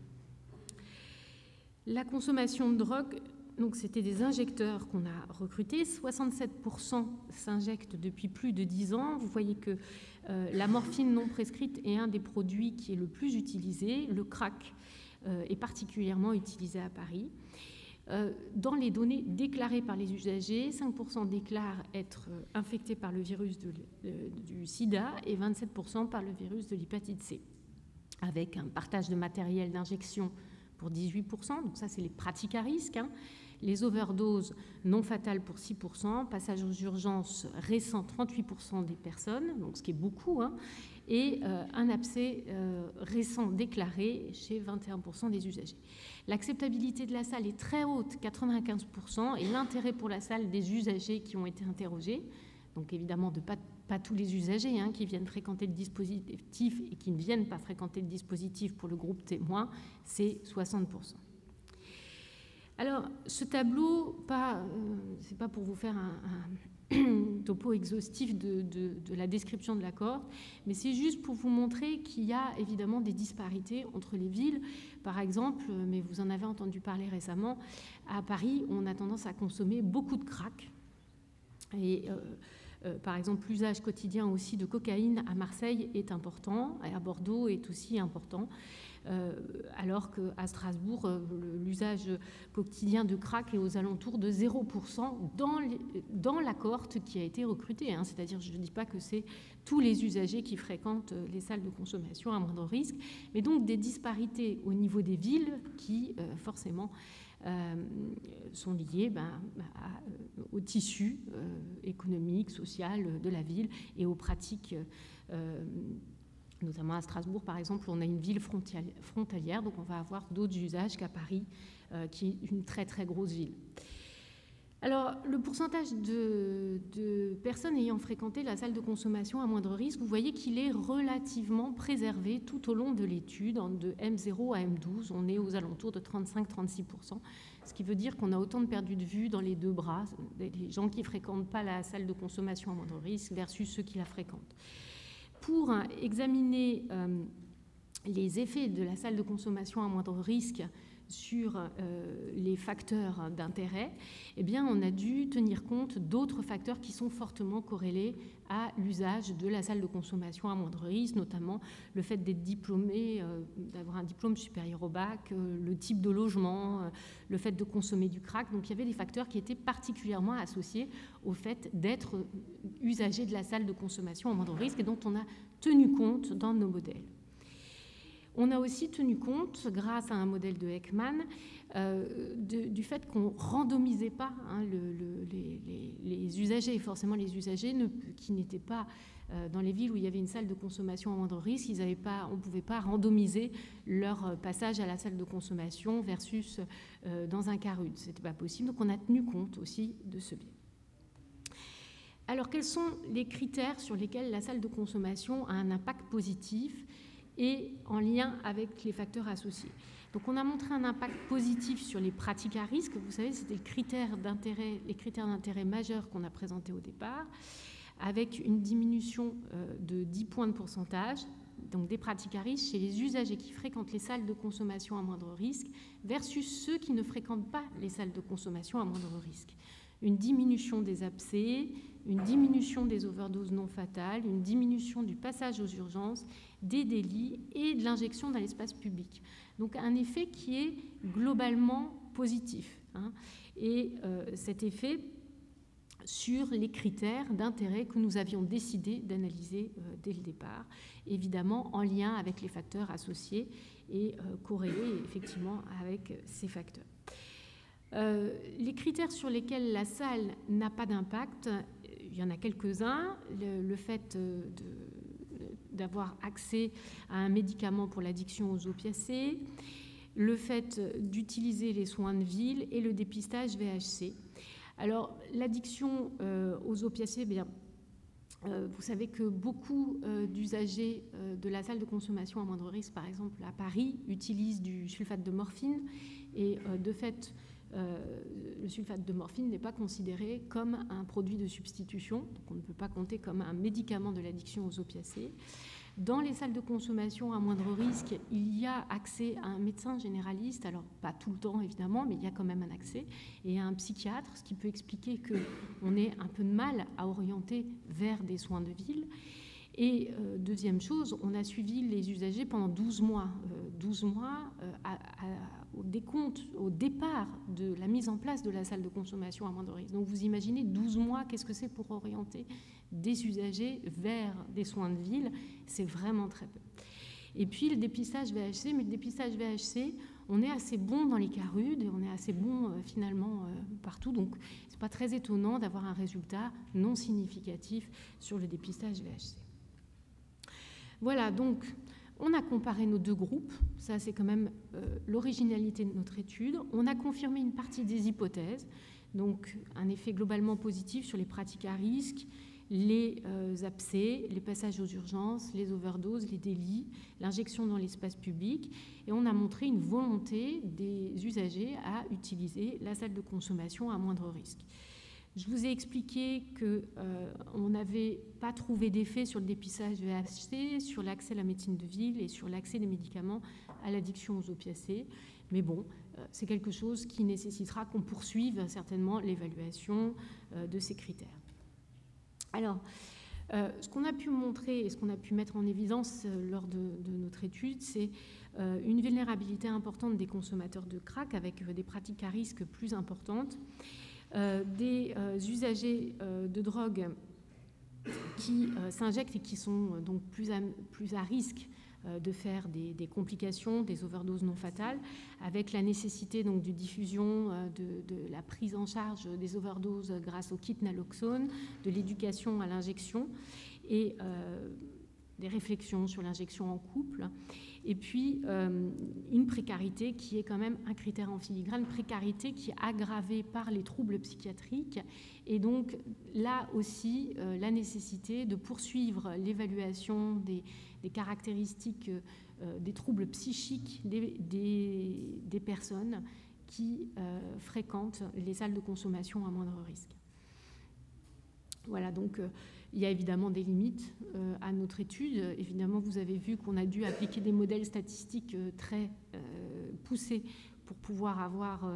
La consommation de drogue, donc c'était des injecteurs qu'on a recrutés, 67% s'injectent depuis plus de 10 ans. Vous voyez que la morphine non prescrite est un des produits qui est le plus utilisé. Le crack est particulièrement utilisé à Paris. Dans les données déclarées par les usagers, 5% déclarent être infectés par le virus du sida et 27% par le virus de l'hépatite C, avec un partage de matériel d'injection pour 18%, donc ça c'est les pratiques à risque, hein. Les overdoses non fatales pour 6%, passage aux urgences récent 38% des personnes, donc ce qui est beaucoup, hein, et un abcès récent déclaré chez 21% des usagers. L'acceptabilité de la salle est très haute, 95%, et l'intérêt pour la salle des usagers qui ont été interrogés, donc évidemment de pas tous les usagers hein, qui viennent fréquenter le dispositif et qui ne viennent pas fréquenter le dispositif pour le groupe témoin, c'est 60%. Alors, ce tableau, c'est pas pour vous faire un topo exhaustif de la description de la cohorte, mais c'est juste pour vous montrer qu'il y a évidemment des disparités entre les villes. Par exemple, mais vous en avez entendu parler récemment, à Paris, on a tendance à consommer beaucoup de crack. Et par exemple, l'usage quotidien aussi de cocaïne à Marseille est important, et à Bordeaux est aussi important. Alors qu'à Strasbourg, l'usage quotidien de crack est aux alentours de 0% dans la cohorte qui a été recrutée. Hein. C'est-à-dire, je ne dis pas que c'est tous les usagers qui fréquentent les salles de consommation à moindre risque, mais donc des disparités au niveau des villes qui, forcément, sont liées au tissu économique, social de la ville et aux pratiques notamment à Strasbourg, par exemple, on a une ville frontalière, donc on va avoir d'autres usages qu'à Paris, qui est une très très grosse ville. Alors, le pourcentage de personnes ayant fréquenté la salle de consommation à moindre risque, vous voyez qu'il est relativement préservé tout au long de l'étude, de M0 à M12, on est aux alentours de 35-36%, ce qui veut dire qu'on a autant de perdus de vue dans les 2 bras, les gens qui ne fréquentent pas la salle de consommation à moindre risque versus ceux qui la fréquentent. Pour examiner les effets de la salle de consommation à moindre risque sur les facteurs d'intérêt, eh bien, on a dû tenir compte d'autres facteurs qui sont fortement corrélés à l'usage de la salle de consommation à moindre risque, notamment le fait d'être diplômé, d'avoir un diplôme supérieur au bac, le type de logement, le fait de consommer du crack. Donc il y avait des facteurs qui étaient particulièrement associés au fait d'être usager de la salle de consommation à moindre risque et dont on a tenu compte dans nos modèles. On a aussi tenu compte, grâce à un modèle de Ekman, du fait qu'on ne randomisait pas les usagers. Forcément, les usagers qui n'étaient pas dans les villes où il y avait une salle de consommation à moindre risque, on ne pouvait pas randomiser leur passage à la salle de consommation versus dans un CARUD. Ce n'était pas possible, donc on a tenu compte aussi de ce biais. Alors, quels sont les critères sur lesquels la salle de consommation a un impact positif et en lien avec les facteurs associés? Donc, on a montré un impact positif sur les pratiques à risque. Vous savez, c'était les critères d'intérêt majeurs qu'on a présentés au départ, avec une diminution de 10 points de pourcentage, donc des pratiques à risque chez les usagers qui fréquentent les salles de consommation à moindre risque versus ceux qui ne fréquentent pas les salles de consommation à moindre risque. Une diminution des abcès, une diminution des overdoses non fatales, une diminution du passage aux urgences, des délits et de l'injection dans l'espace public. Donc un effet qui est globalement positif. Et cet effet sur les critères d'intérêt que nous avions décidé d'analyser dès le départ, évidemment en lien avec les facteurs associés et corrélés effectivement avec ces facteurs. Les critères sur lesquels la salle n'a pas d'impact, il y en a quelques-uns. Le fait d'avoir accès à un médicament pour l'addiction aux opiacés, le fait d'utiliser les soins de ville et le dépistage VHC. Alors, l'addiction aux opiacés, vous savez que beaucoup d'usagers de la salle de consommation à moindre risque, par exemple à Paris, utilisent du sulfate de morphine et de fait, le sulfate de morphine n'est pas considéré comme un produit de substitution, donc on ne peut pas compter comme un médicament de l'addiction aux opiacés. Dans les salles de consommation à moindre risque, il y a accès à un médecin généraliste, alors pas tout le temps évidemment, mais il y a quand même un accès, et à un psychiatre, ce qui peut expliquer qu'on ait un peu de mal à orienter vers des soins de ville. Et deuxième chose, on a suivi les usagers pendant 12 mois. 12 mois au décompte, au départ de la mise en place de la salle de consommation à moindre risque. Donc vous imaginez 12 mois, qu'est-ce que c'est pour orienter des usagers vers des soins de ville? C'est vraiment très peu. Et puis le dépistage VHC, mais le dépistage VHC, on est assez bon dans les CARUD et on est assez bon finalement partout. Donc c'est pas très étonnant d'avoir un résultat non significatif sur le dépistage VHC. Voilà, donc on a comparé nos deux groupes, ça c'est quand même l'originalité de notre étude. On a confirmé une partie des hypothèses, donc un effet globalement positif sur les pratiques à risque, les abcès, les passages aux urgences, les overdoses, les délits, l'injection dans l'espace public, et on a montré une volonté des usagers à utiliser la salle de consommation à moindre risque. Je vous ai expliqué qu'on n'avait pas trouvé d'effet sur le dépistage VHC, sur l'accès à la médecine de ville et sur l'accès des médicaments à l'addiction aux opiacés. Mais bon, c'est quelque chose qui nécessitera qu'on poursuive certainement l'évaluation de ces critères. Alors, ce qu'on a pu montrer et ce qu'on a pu mettre en évidence lors de notre étude, c'est une vulnérabilité importante des consommateurs de crack avec des pratiques à risque plus importantes. Des usagers de drogue qui s'injectent et qui sont donc plus à risque de faire des complications, des overdoses non fatales, avec la nécessité donc de diffusion de la prise en charge des overdoses grâce au kit naloxone, de l'éducation à l'injection et des réflexions sur l'injection en couple. Et puis, une précarité qui est quand même un critère en filigrane, précarité qui est aggravée par les troubles psychiatriques. Et donc, là aussi, la nécessité de poursuivre l'évaluation des caractéristiques des troubles psychiques des personnes qui fréquentent les salles de consommation à moindre risque. Voilà, donc il y a évidemment des limites à notre étude. Évidemment, vous avez vu qu'on a dû appliquer des modèles statistiques très poussés pour pouvoir avoir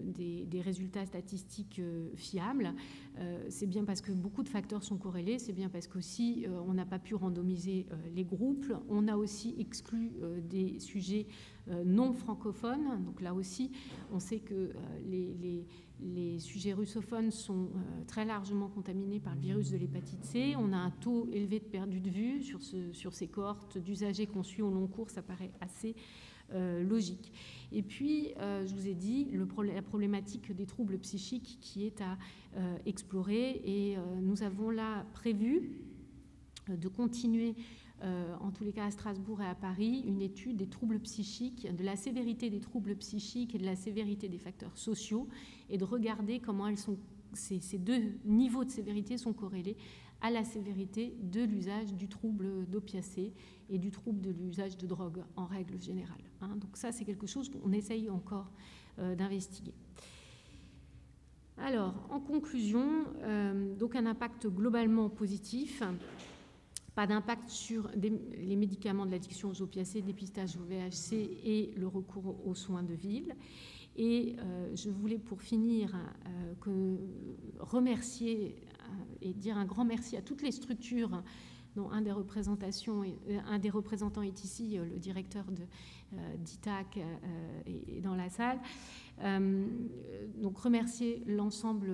des résultats statistiques fiables. C'est bien parce que beaucoup de facteurs sont corrélés, c'est bien parce qu'aussi on n'a pas pu randomiser les groupes. On a aussi exclu des sujets non francophones. Donc là aussi, on sait que les sujets russophones sont très largement contaminés par le virus de l'hépatite C. On a un taux élevé de perdu de vue sur ces cohortes d'usagers qu'on suit au long cours, ça paraît assez logique. Et puis, je vous ai dit, la problématique des troubles psychiques qui est à explorer. Et nous avons là prévu de continuer, en tous les cas à Strasbourg et à Paris, une étude des troubles psychiques, de la sévérité des troubles psychiques et de la sévérité des facteurs sociaux, et de regarder comment ces deux niveaux de sévérité sont corrélés à la sévérité de l'usage du trouble d'opiacés et du trouble de l'usage de drogue en règle générale. Donc ça, c'est quelque chose qu'on essaye encore d'investiguer. Alors, en conclusion, donc un impact globalement positif, pas d'impact sur les médicaments de l'addiction aux opiacés, dépistage au VHC et le recours aux soins de ville. Et je voulais pour finir remercier et dire un grand merci à toutes les structures dont un des représentants est ici, le directeur d'ITAC est dans la salle. Donc remercier l'ensemble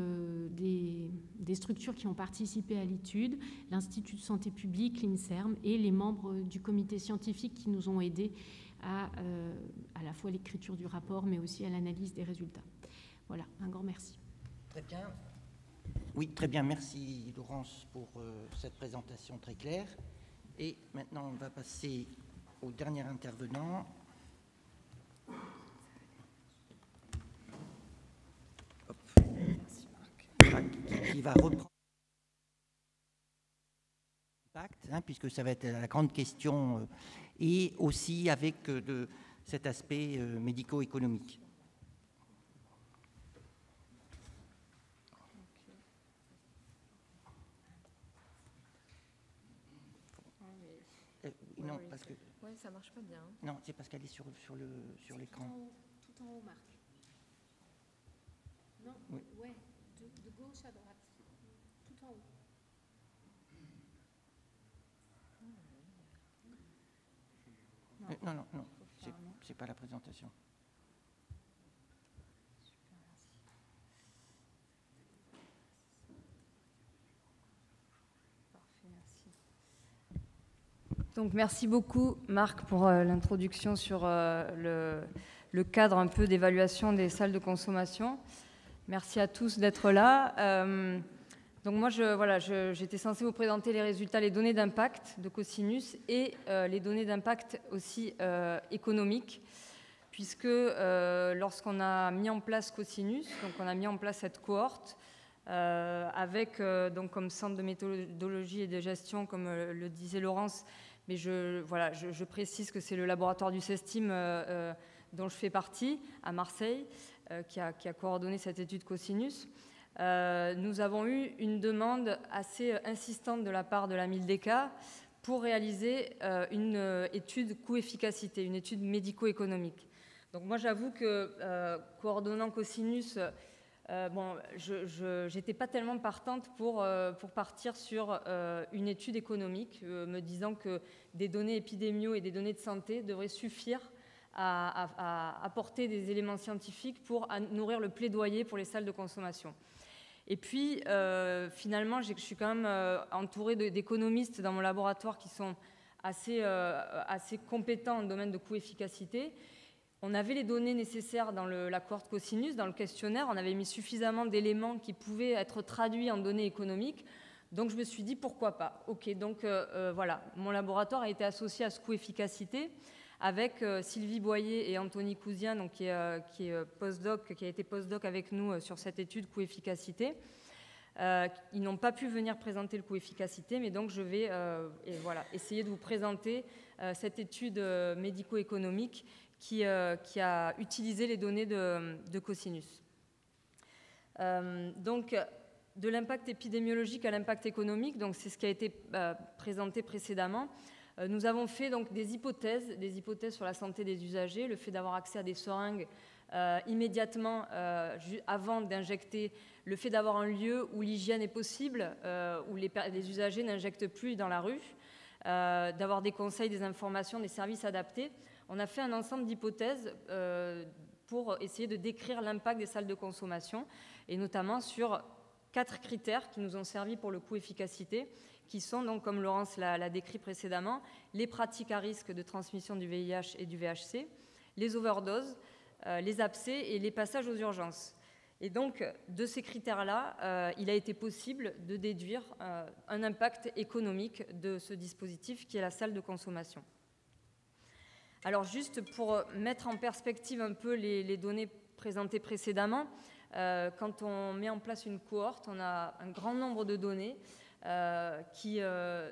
des structures qui ont participé à l'étude, l'Institut de santé publique, l'INSERM et les membres du comité scientifique qui nous ont aidés à la fois l'écriture du rapport, mais aussi à l'analyse des résultats. Voilà, un grand merci. Très bien. Oui, très bien. Merci, Laurence, pour cette présentation très claire. Et maintenant, on va passer au dernier intervenant. Hop. Merci, Marc. Qui va reprendre l'impact, puisque ça va être la grande question, et aussi avec cet aspect médico-économique. Non, parce que... Oui, ça marche pas bien. Non, c'est parce qu'elle est sur l'écran. Tout en haut, Marc. Non, oui. Ouais, de gauche à droite. Tout en haut. Non, c'est pas la présentation. Donc, merci beaucoup, Marc, pour l'introduction sur le cadre un peu d'évaluation des salles de consommation. Merci à tous d'être là. Donc, moi, j'étais censée vous présenter les résultats, les données d'impact de Cosinus et les données d'impact aussi économiques, puisque lorsqu'on a mis en place Cosinus, donc on a mis en place cette cohorte, avec donc comme centre de méthodologie et de gestion, comme le disait Laurence. Mais je précise que c'est le laboratoire du CESTIM dont je fais partie, à Marseille, qui a coordonné cette étude Cosinus. Nous avons eu une demande assez insistante de la part de la MILDECA pour réaliser une étude coût-efficacité, une étude médico-économique. Donc moi, j'avoue que coordonnant Cosinus, je n'étais pas tellement partante pour partir sur une étude économique, me disant que des données épidémiaux et des données de santé devraient suffire à apporter des éléments scientifiques pour nourrir le plaidoyer pour les salles de consommation. Et puis, finalement, je suis quand même entourée d'économistes dans mon laboratoire qui sont assez compétents en domaine de coût-efficacité. On avait les données nécessaires dans la cohorte Cosinus, dans le questionnaire. On avait mis suffisamment d'éléments qui pouvaient être traduits en données économiques. Donc, je me suis dit, pourquoi pas. OK, donc voilà, mon laboratoire a été associé à ce coût-efficacité avec Sylvie Boyer et Anthony Cousien, donc, qui est postdoc, qui a été postdoc avec nous sur cette étude coût-efficacité. Ils n'ont pas pu venir présenter le coût-efficacité, mais donc je vais essayer de vous présenter cette étude médico-économique qui a utilisé les données de Cosinus. Donc, de l'impact épidémiologique à l'impact économique, donc c'est ce qui a été présenté précédemment. Nous avons fait donc des hypothèses sur la santé des usagers, le fait d'avoir accès à des seringues immédiatement, avant d'injecter, le fait d'avoir un lieu où l'hygiène est possible, où les usagers n'injectent plus dans la rue, d'avoir des conseils, des informations, des services adaptés. On a fait un ensemble d'hypothèses pour essayer de décrire l'impact des salles de consommation, et notamment sur 4 critères qui nous ont servi pour le coût efficacité, qui sont donc, comme Laurence l'a décrit précédemment, les pratiques à risque de transmission du VIH et du VHC, les overdoses, les abcès et les passages aux urgences. Et donc, de ces critères-là, il a été possible de déduire un impact économique de ce dispositif qui est la salle de consommation. Alors, juste pour mettre en perspective un peu les données présentées précédemment, quand on met en place une cohorte, on a un grand nombre de données qui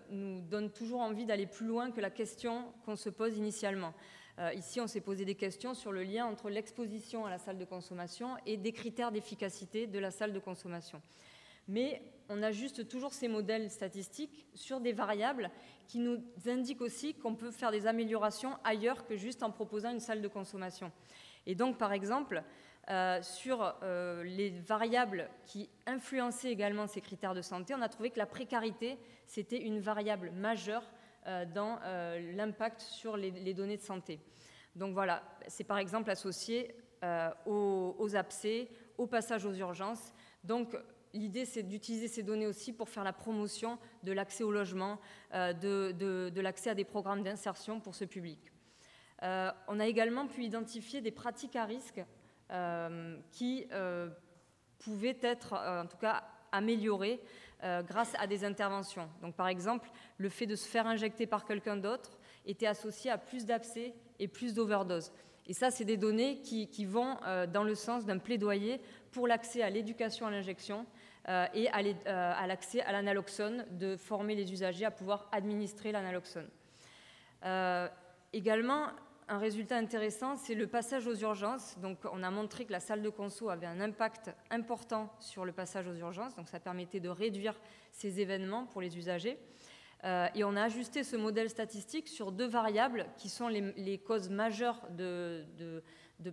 nous donnent toujours envie d'aller plus loin que la question qu'on se pose initialement. Ici, on s'est posé des questions sur le lien entre l'exposition à la salle de consommation et des critères d'efficacité de la salle de consommation. Mais on ajuste toujours ces modèles statistiques sur des variables qui nous indiquent aussi qu'on peut faire des améliorations ailleurs que juste en proposant une salle de consommation. Et donc, par exemple, sur les variables qui influençaient également ces critères de santé, on a trouvé que la précarité, c'était une variable majeure dans l'impact sur les données de santé. Donc voilà, c'est par exemple associé aux abcès, au passage aux urgences. Donc l'idée, c'est d'utiliser ces données aussi pour faire la promotion de l'accès au logement, de l'accès à des programmes d'insertion pour ce public. On a également pu identifier des pratiques à risque qui pouvaient être, en tout cas, améliorées grâce à des interventions. Donc, par exemple, le fait de se faire injecter par quelqu'un d'autre était associé à plus d'abcès et plus d'overdose. Et ça, c'est des données qui vont dans le sens d'un plaidoyer pour l'accès à l'éducation à l'injection et à l'accès à l'analoxone, de former les usagers à pouvoir administrer l'analoxone. Également, un résultat intéressant, c'est le passage aux urgences. Donc, on a montré que la salle de conso avait un impact important sur le passage aux urgences. Donc, ça permettait de réduire ces événements pour les usagers. Et on a ajusté ce modèle statistique sur 2 variables qui sont les causes majeures de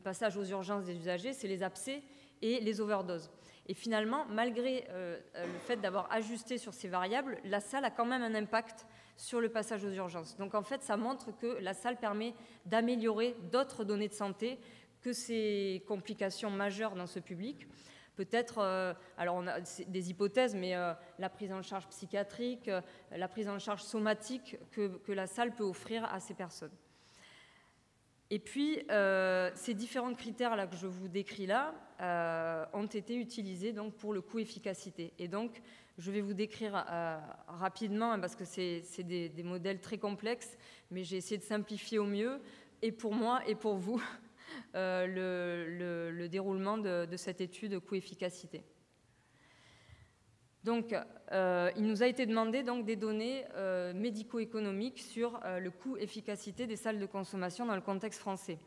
passage aux urgences des usagers, c'est les abcès et les overdoses. Et finalement, malgré le fait d'avoir ajusté sur ces variables, la salle a quand même un impact sur le passage aux urgences. Donc en fait, ça montre que la salle permet d'améliorer d'autres données de santé que ces complications majeures dans ce public. Peut-être, alors on a des hypothèses, mais la prise en charge psychiatrique, la prise en charge somatique que la salle peut offrir à ces personnes. Et puis, ces différents critères-là que je vous décris là ont été utilisés donc, pour le coût-efficacité. Et donc, je vais vous décrire rapidement, parce que c'est des modèles très complexes, mais j'ai essayé de simplifier au mieux, et pour moi et pour vous, le déroulement de cette étude coût-efficacité. Donc, il nous a été demandé donc, des données médico-économiques sur le coût-efficacité des salles de consommation dans le contexte français.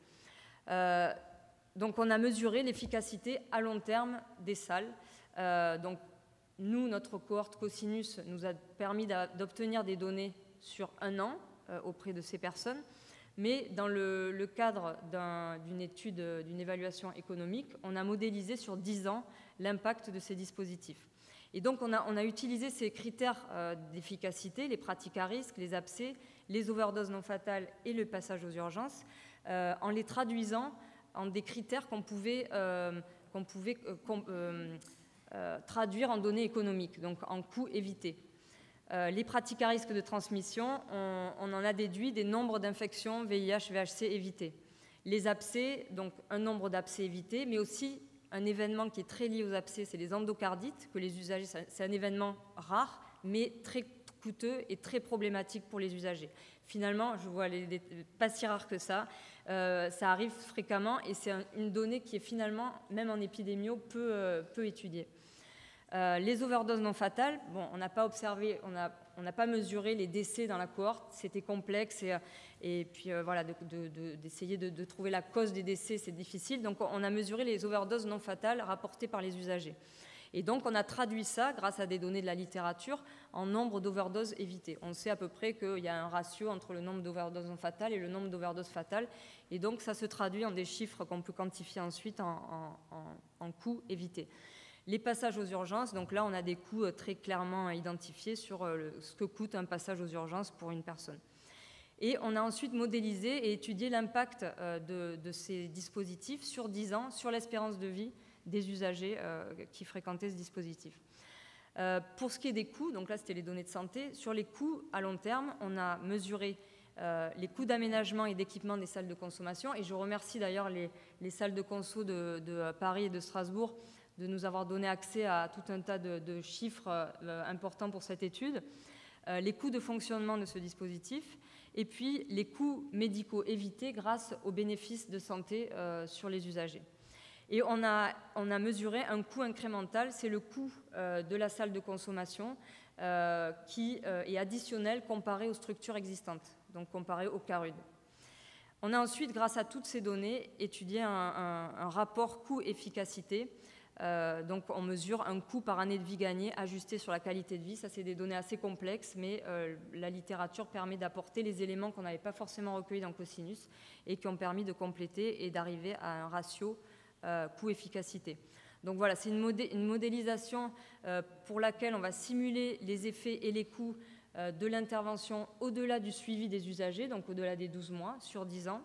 Donc, on a mesuré l'efficacité à long terme des salles. Donc, nous, notre cohorte Cosinus nous a permis d'obtenir des données sur 1 an auprès de ces personnes. Mais dans le cadre d'une étude, d'une évaluation économique, on a modélisé sur 10 ans l'impact de ces dispositifs. Et donc, on a utilisé ces critères d'efficacité, les pratiques à risque, les abcès, les overdoses non fatales et le passage aux urgences, en les traduisant en des critères qu'on pouvait traduire en données économiques, donc en coûts évités. Les pratiques à risque de transmission, on en a déduit des nombres d'infections VIH, VHC évités. Les abcès, donc un nombre d'abcès évités, mais aussi un événement qui est très lié aux abcès, c'est les endocardites, que les usagers, c'est un événement rare, mais très coûteux et très problématique pour les usagers. Finalement, je vois pas si rare que ça arrive fréquemment et c'est une donnée qui est finalement, même en épidémio, peu étudiée. Les overdoses non fatales, bon, on n'a pas observé, on n'a pas mesuré les décès dans la cohorte, c'était complexe et puis voilà, d'essayer de trouver la cause des décès, c'est difficile. Donc on a mesuré les overdoses non fatales rapportées par les usagers. Et donc, on a traduit ça, grâce à des données de la littérature, en nombre d'overdoses évitées. On sait à peu près qu'il y a un ratio entre le nombre d'overdoses fatales et le nombre d'overdoses fatales. Et donc, ça se traduit en des chiffres qu'on peut quantifier ensuite en coûts évités. Les passages aux urgences, donc là, on a des coûts très clairement identifiés sur ce que coûte un passage aux urgences pour une personne. Et on a ensuite modélisé et étudié l'impact de ces dispositifs sur 10 ans, sur l'espérance de vie des usagers qui fréquentaient ce dispositif. Pour ce qui est des coûts, donc là c'était les données de santé, sur les coûts à long terme, on a mesuré les coûts d'aménagement et d'équipement des salles de consommation, et je remercie d'ailleurs les salles de conso de Paris et de Strasbourg de nous avoir donné accès à tout un tas de chiffres importants pour cette étude, les coûts de fonctionnement de ce dispositif, et puis les coûts médicaux évités grâce aux bénéfices de santé sur les usagers. Et on a mesuré un coût incrémental, c'est le coût de la salle de consommation qui est additionnel comparé aux structures existantes, donc comparé au CARUD. On a ensuite, grâce à toutes ces données, étudié un rapport coût-efficacité. Donc on mesure un coût par année de vie gagnée ajusté sur la qualité de vie. Ça, c'est des données assez complexes, mais la littérature permet d'apporter les éléments qu'on n'avait pas forcément recueillis dans Cosinus et qui ont permis de compléter et d'arriver à un ratio coût-efficacité. Donc voilà, c'est une modélisation pour laquelle on va simuler les effets et les coûts de l'intervention au-delà du suivi des usagers, donc au-delà des 12 mois, sur 10 ans.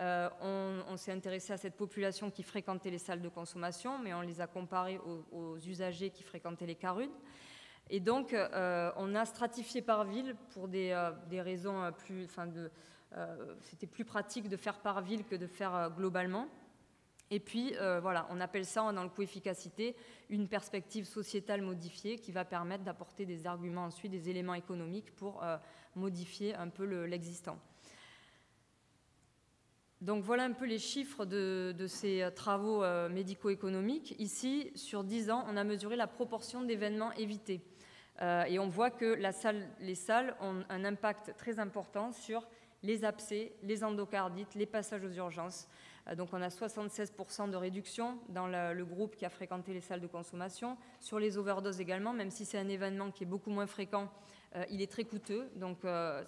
On s'est intéressé à cette population qui fréquentait les salles de consommation, mais on les a comparés aux usagers qui fréquentaient les CARUD. Et donc, on a stratifié par ville pour des raisons plus... c'était plus pratique de faire par ville que de faire globalement. Et puis, voilà, on appelle ça, dans le coût-efficacité, une perspective sociétale modifiée qui va permettre d'apporter des arguments ensuite, des éléments économiques pour modifier un peu l'existant. Donc voilà un peu les chiffres de ces travaux médico-économiques. Ici, sur 10 ans, on a mesuré la proportion d'événements évités. Et on voit que les salles ont un impact très important sur les abcès, les endocardites, les passages aux urgences. Donc on a 76% de réduction dans le groupe qui a fréquenté les salles de consommation. Sur les overdoses également, même si c'est un événement qui est beaucoup moins fréquent, il est très coûteux. Donc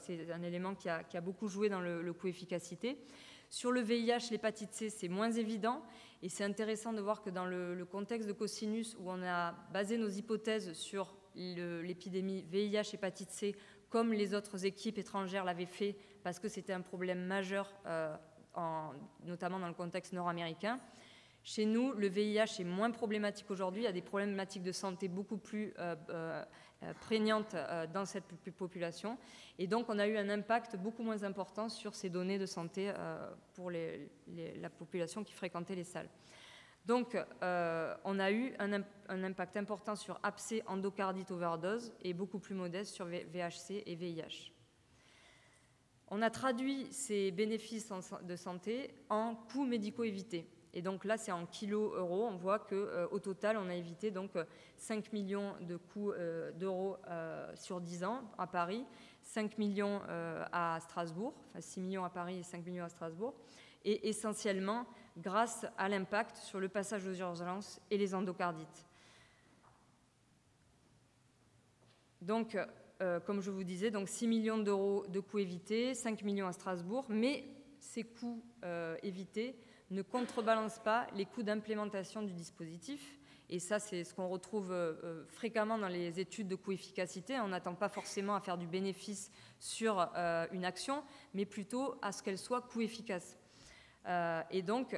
c'est un élément qui a beaucoup joué dans le coût-efficacité. Sur le VIH, l'hépatite C, c'est moins évident. Et c'est intéressant de voir que dans le contexte de Cosinus, où on a basé nos hypothèses sur l'épidémie VIH, hépatite C, comme les autres équipes étrangères l'avaient fait, parce que c'était un problème majeur, notamment dans le contexte nord-américain. Chez nous, le VIH est moins problématique aujourd'hui. Il y a des problématiques de santé beaucoup plus prégnantes dans cette population. Et donc, on a eu un impact beaucoup moins important sur ces données de santé pour la population qui fréquentait les salles. Donc, on a eu un impact important sur abcès, endocardite, overdose et beaucoup plus modeste sur VHC et VIH. On a traduit ces bénéfices de santé en coûts médicaux évités. Et donc là, c'est en kilo-euros. On voit qu'au total, on a évité donc 5 millions de coûts d'euros sur 10 ans à Paris, 5 millions à Strasbourg, enfin 6 millions à Paris et 5 millions à Strasbourg, et essentiellement grâce à l'impact sur le passage aux urgences et les endocardites. Donc, comme je vous disais, donc 6 millions d'euros de coûts évités, 5 millions à Strasbourg, mais ces coûts évités ne contrebalancent pas les coûts d'implémentation du dispositif. Et ça, c'est ce qu'on retrouve fréquemment dans les études de coût-efficacité. On n'attend pas forcément à faire du bénéfice sur une action, mais plutôt à ce qu'elle soit coût-efficace. Et donc,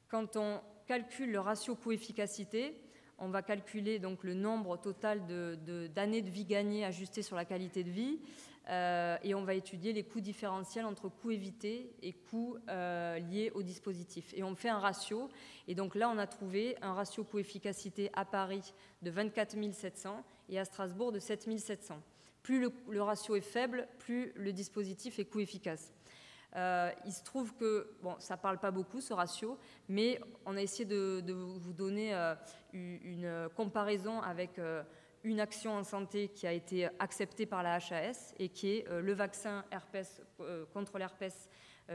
quand on calcule le ratio coût-efficacité, on va calculer donc le nombre total d'années de vie gagnées ajustées sur la qualité de vie et on va étudier les coûts différentiels entre coûts évités et coûts liés au dispositif. Et on fait un ratio. Et donc là, on a trouvé un ratio coût-efficacité à Paris de 24 700 et à Strasbourg de 7 700. Plus le ratio est faible, plus le dispositif est coût-efficace. Il se trouve que, bon, ça ne parle pas beaucoup ce ratio, mais on a essayé de vous donner une comparaison avec une action en santé qui a été acceptée par la HAS et qui est le vaccin herpès, contre l'herpès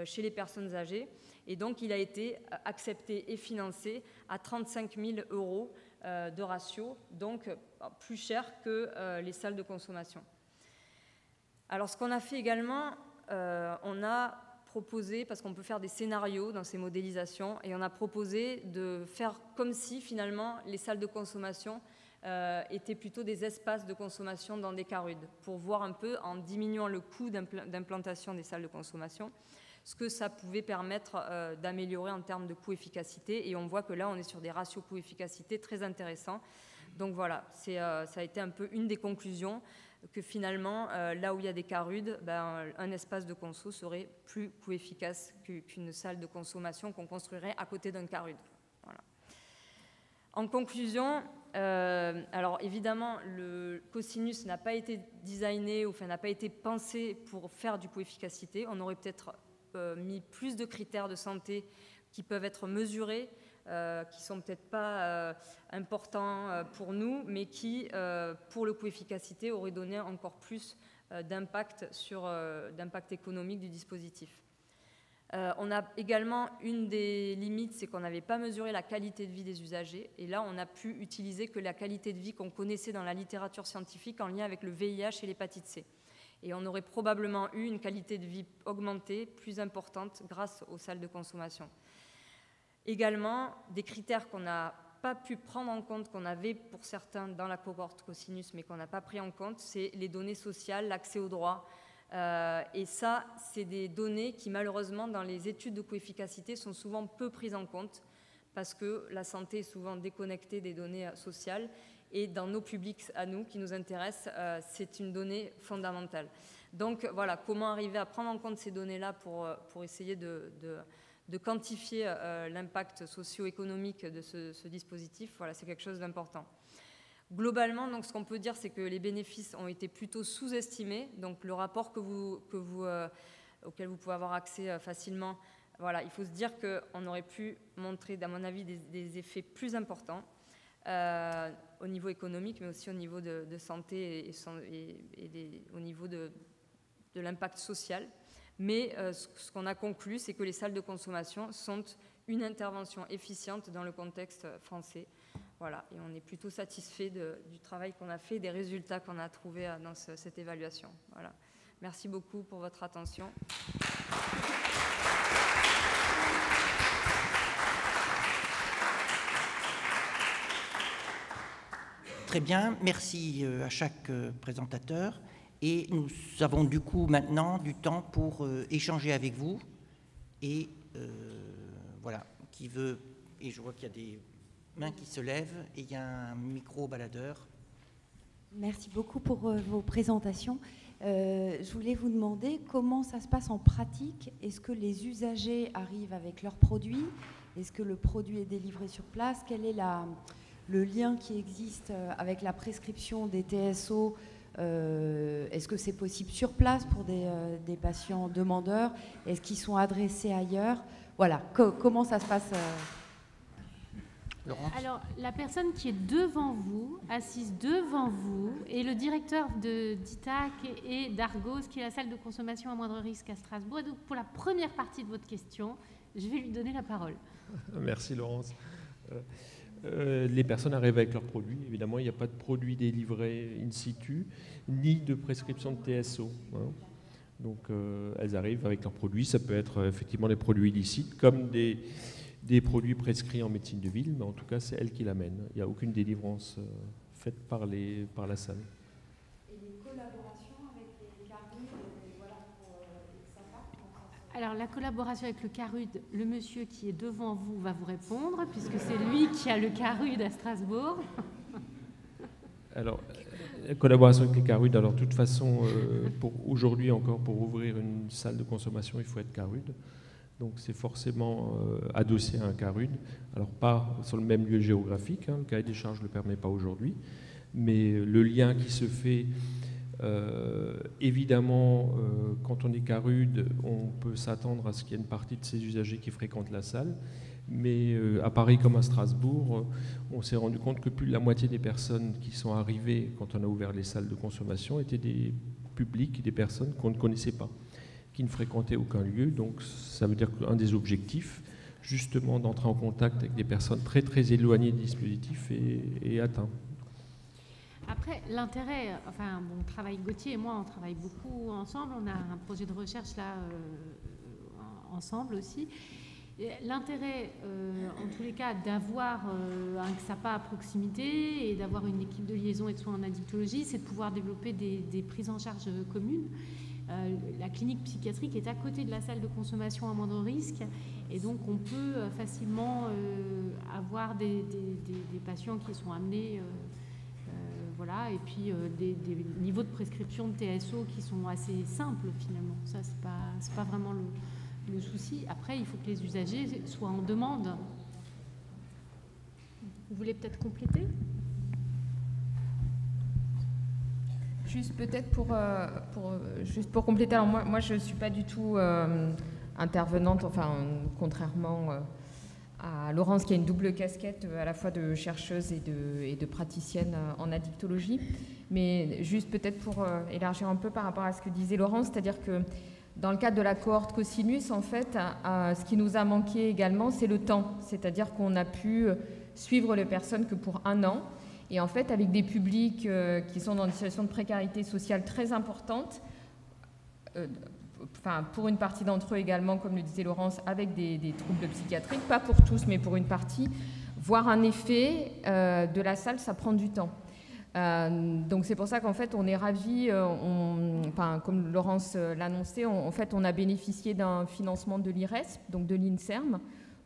chez les personnes âgées. Et donc, il a été accepté et financé à 35 000 € de ratio, donc plus cher que les salles de consommation. Alors ce qu'on a fait également, on a proposé, parce qu'on peut faire des scénarios dans ces modélisations, et on a proposé de faire comme si finalement les salles de consommation étaient plutôt des espaces de consommation dans des CARUD, pour voir un peu, en diminuant le coût d'implantation des salles de consommation, ce que ça pouvait permettre d'améliorer en termes de coût-efficacité. Et on voit que là, on est sur des ratios coût-efficacité très intéressants. Donc voilà, ça a été un peu une des conclusions, que finalement, là où il y a des CARUD, un espace de conso serait plus coût-efficace qu'une salle de consommation qu'on construirait à côté d'un CARUD. Voilà. En conclusion, alors évidemment, le cosinus n'a pas été designé, ou enfin n'a pas été pensé pour faire du coût-efficacité. On aurait peut-être mis plus de critères de santé qui peuvent être mesurés, qui sont peut-être pas importants pour nous, mais qui, pour le coût-efficacité, auraient donné encore plus d'impact économique du dispositif. On a également une des limites, c'est qu'on n'avait pas mesuré la qualité de vie des usagers, et là on a pu utiliser que la qualité de vie qu'on connaissait dans la littérature scientifique en lien avec le VIH et l'hépatite C. Et on aurait probablement eu une qualité de vie augmentée, plus importante, grâce aux salles de consommation. Également, des critères qu'on n'a pas pu prendre en compte, qu'on avait pour certains dans la cohorte cosinus, mais qu'on n'a pas pris en compte, c'est les données sociales, l'accès aux droits. Et ça, c'est des données qui, malheureusement, dans les études de coût-efficacité, sont souvent peu prises en compte, parce que la santé est souvent déconnectée des données sociales. Et dans nos publics à nous, qui nous intéressent, c'est une donnée fondamentale. Donc voilà, comment arriver à prendre en compte ces données-là pour essayer de quantifier l'impact socio-économique de ce dispositif, voilà, c'est quelque chose d'important. Globalement, donc, ce qu'on peut dire, c'est que les bénéfices ont été plutôt sous-estimés. Donc le rapport auquel vous pouvez avoir accès facilement, voilà, il faut se dire qu'on aurait pu montrer, à mon avis, des effets plus importants au niveau économique, mais aussi au niveau de santé et au niveau de l'impact social. Mais ce qu'on a conclu, c'est que les salles de consommation sont une intervention efficiente dans le contexte français. Voilà, et on est plutôt satisfait du travail qu'on a fait, des résultats qu'on a trouvés dans cette évaluation. Voilà. Merci beaucoup pour votre attention. Très bien, merci à chaque présentateur. Et nous avons du coup maintenant du temps pour échanger avec vous. Et voilà, qui veut... Et je vois qu'il y a des mains qui se lèvent et il y a un micro baladeur. Merci beaucoup pour vos présentations. Je voulais vous demander comment ça se passe en pratique. Est-ce que les usagers arrivent avec leurs produits? Est-ce que le produit est délivré sur place? Quel est le lien qui existe avec la prescription des TSO? Est-ce que c'est possible sur place pour des patients demandeurs? Est-ce qu'ils sont adressés ailleurs? Voilà, comment ça se passe Laurence? Alors, la personne qui est devant vous, assise devant vous, est le directeur d'ITAC et d'Argos, qui est la salle de consommation à moindre risque à Strasbourg. Et donc, pour la première partie de votre question, je vais lui donner la parole. Merci Laurence. Les personnes arrivent avec leurs produits. Évidemment, il n'y a pas de produits délivrés in situ, ni de prescription de TSO. Hein. Donc, elles arrivent avec leurs produits. Ça peut être effectivement des produits illicites, comme des produits prescrits en médecine de ville, mais en tout cas, c'est elles qui l'amènent. Il n'y a aucune délivrance faite par la salle. Et les collaborations avec les CARUD, voilà, pour ça part. Alors, la collaboration avec le CARUD, le monsieur qui est devant vous va vous répondre, puisque c'est lui qui a le CARUD à Strasbourg. Alors, la collaboration avec les CARUD, alors de toute façon, pour aujourd'hui encore, pour ouvrir une salle de consommation, il faut être CARUD. Donc c'est forcément adossé à un CARUD. Alors pas sur le même lieu géographique, hein, le cahier des charges ne le permet pas aujourd'hui, mais le lien qui se fait, évidemment, quand on est CARUD, on peut s'attendre à ce qu'il y ait une partie de ces usagers qui fréquentent la salle, mais à Paris comme à Strasbourg, on s'est rendu compte que plus de la moitié des personnes qui sont arrivées quand on a ouvert les salles de consommation étaient des publics, des personnes qu'on ne connaissait pas, qui ne fréquentaient aucun lieu. Donc ça veut dire qu'un des objectifs, justement d'entrer en contact avec des personnes très très éloignées du dispositif et atteintes. Après, l'intérêt, enfin, bon, on travaille, Gauthier et moi, on travaille beaucoup ensemble. On a un projet de recherche là, ensemble aussi. L'intérêt, en tous les cas, d'avoir un XAPA à proximité et d'avoir une équipe de liaison et de soins en addictologie, c'est de pouvoir développer des prises en charge communes. La clinique psychiatrique est à côté de la salle de consommation à moindre risque, et donc on peut facilement avoir des patients qui sont amenés... voilà, et puis des niveaux de prescription de TSO qui sont assez simples finalement. Ça, c'est pas vraiment le souci. Après, il faut que les usagers soient en demande. Vous voulez peut-être compléter ? Juste peut-être juste pour compléter, alors moi je ne suis pas du tout intervenante, enfin contrairement à Laurence qui a une double casquette à la fois de chercheuse et de praticienne en addictologie, mais juste peut-être pour élargir un peu par rapport à ce que disait Laurence, c'est-à-dire que dans le cadre de la cohorte Cosinus, en fait, ce qui nous a manqué également, c'est le temps, c'est-à-dire qu'on a pu suivre les personnes que pour 1 an, et en fait avec des publics qui sont dans une situation de précarité sociale très importante, enfin, pour une partie d'entre eux également, comme le disait Laurence, avec des troubles psychiatriques, pas pour tous, mais pour une partie, voir un effet de la salle, ça prend du temps. Donc c'est pour ça qu'en fait, on est ravis, enfin, comme Laurence l'annonçait, en fait, on a bénéficié d'un financement de l'IRESP, donc de l'INSERM,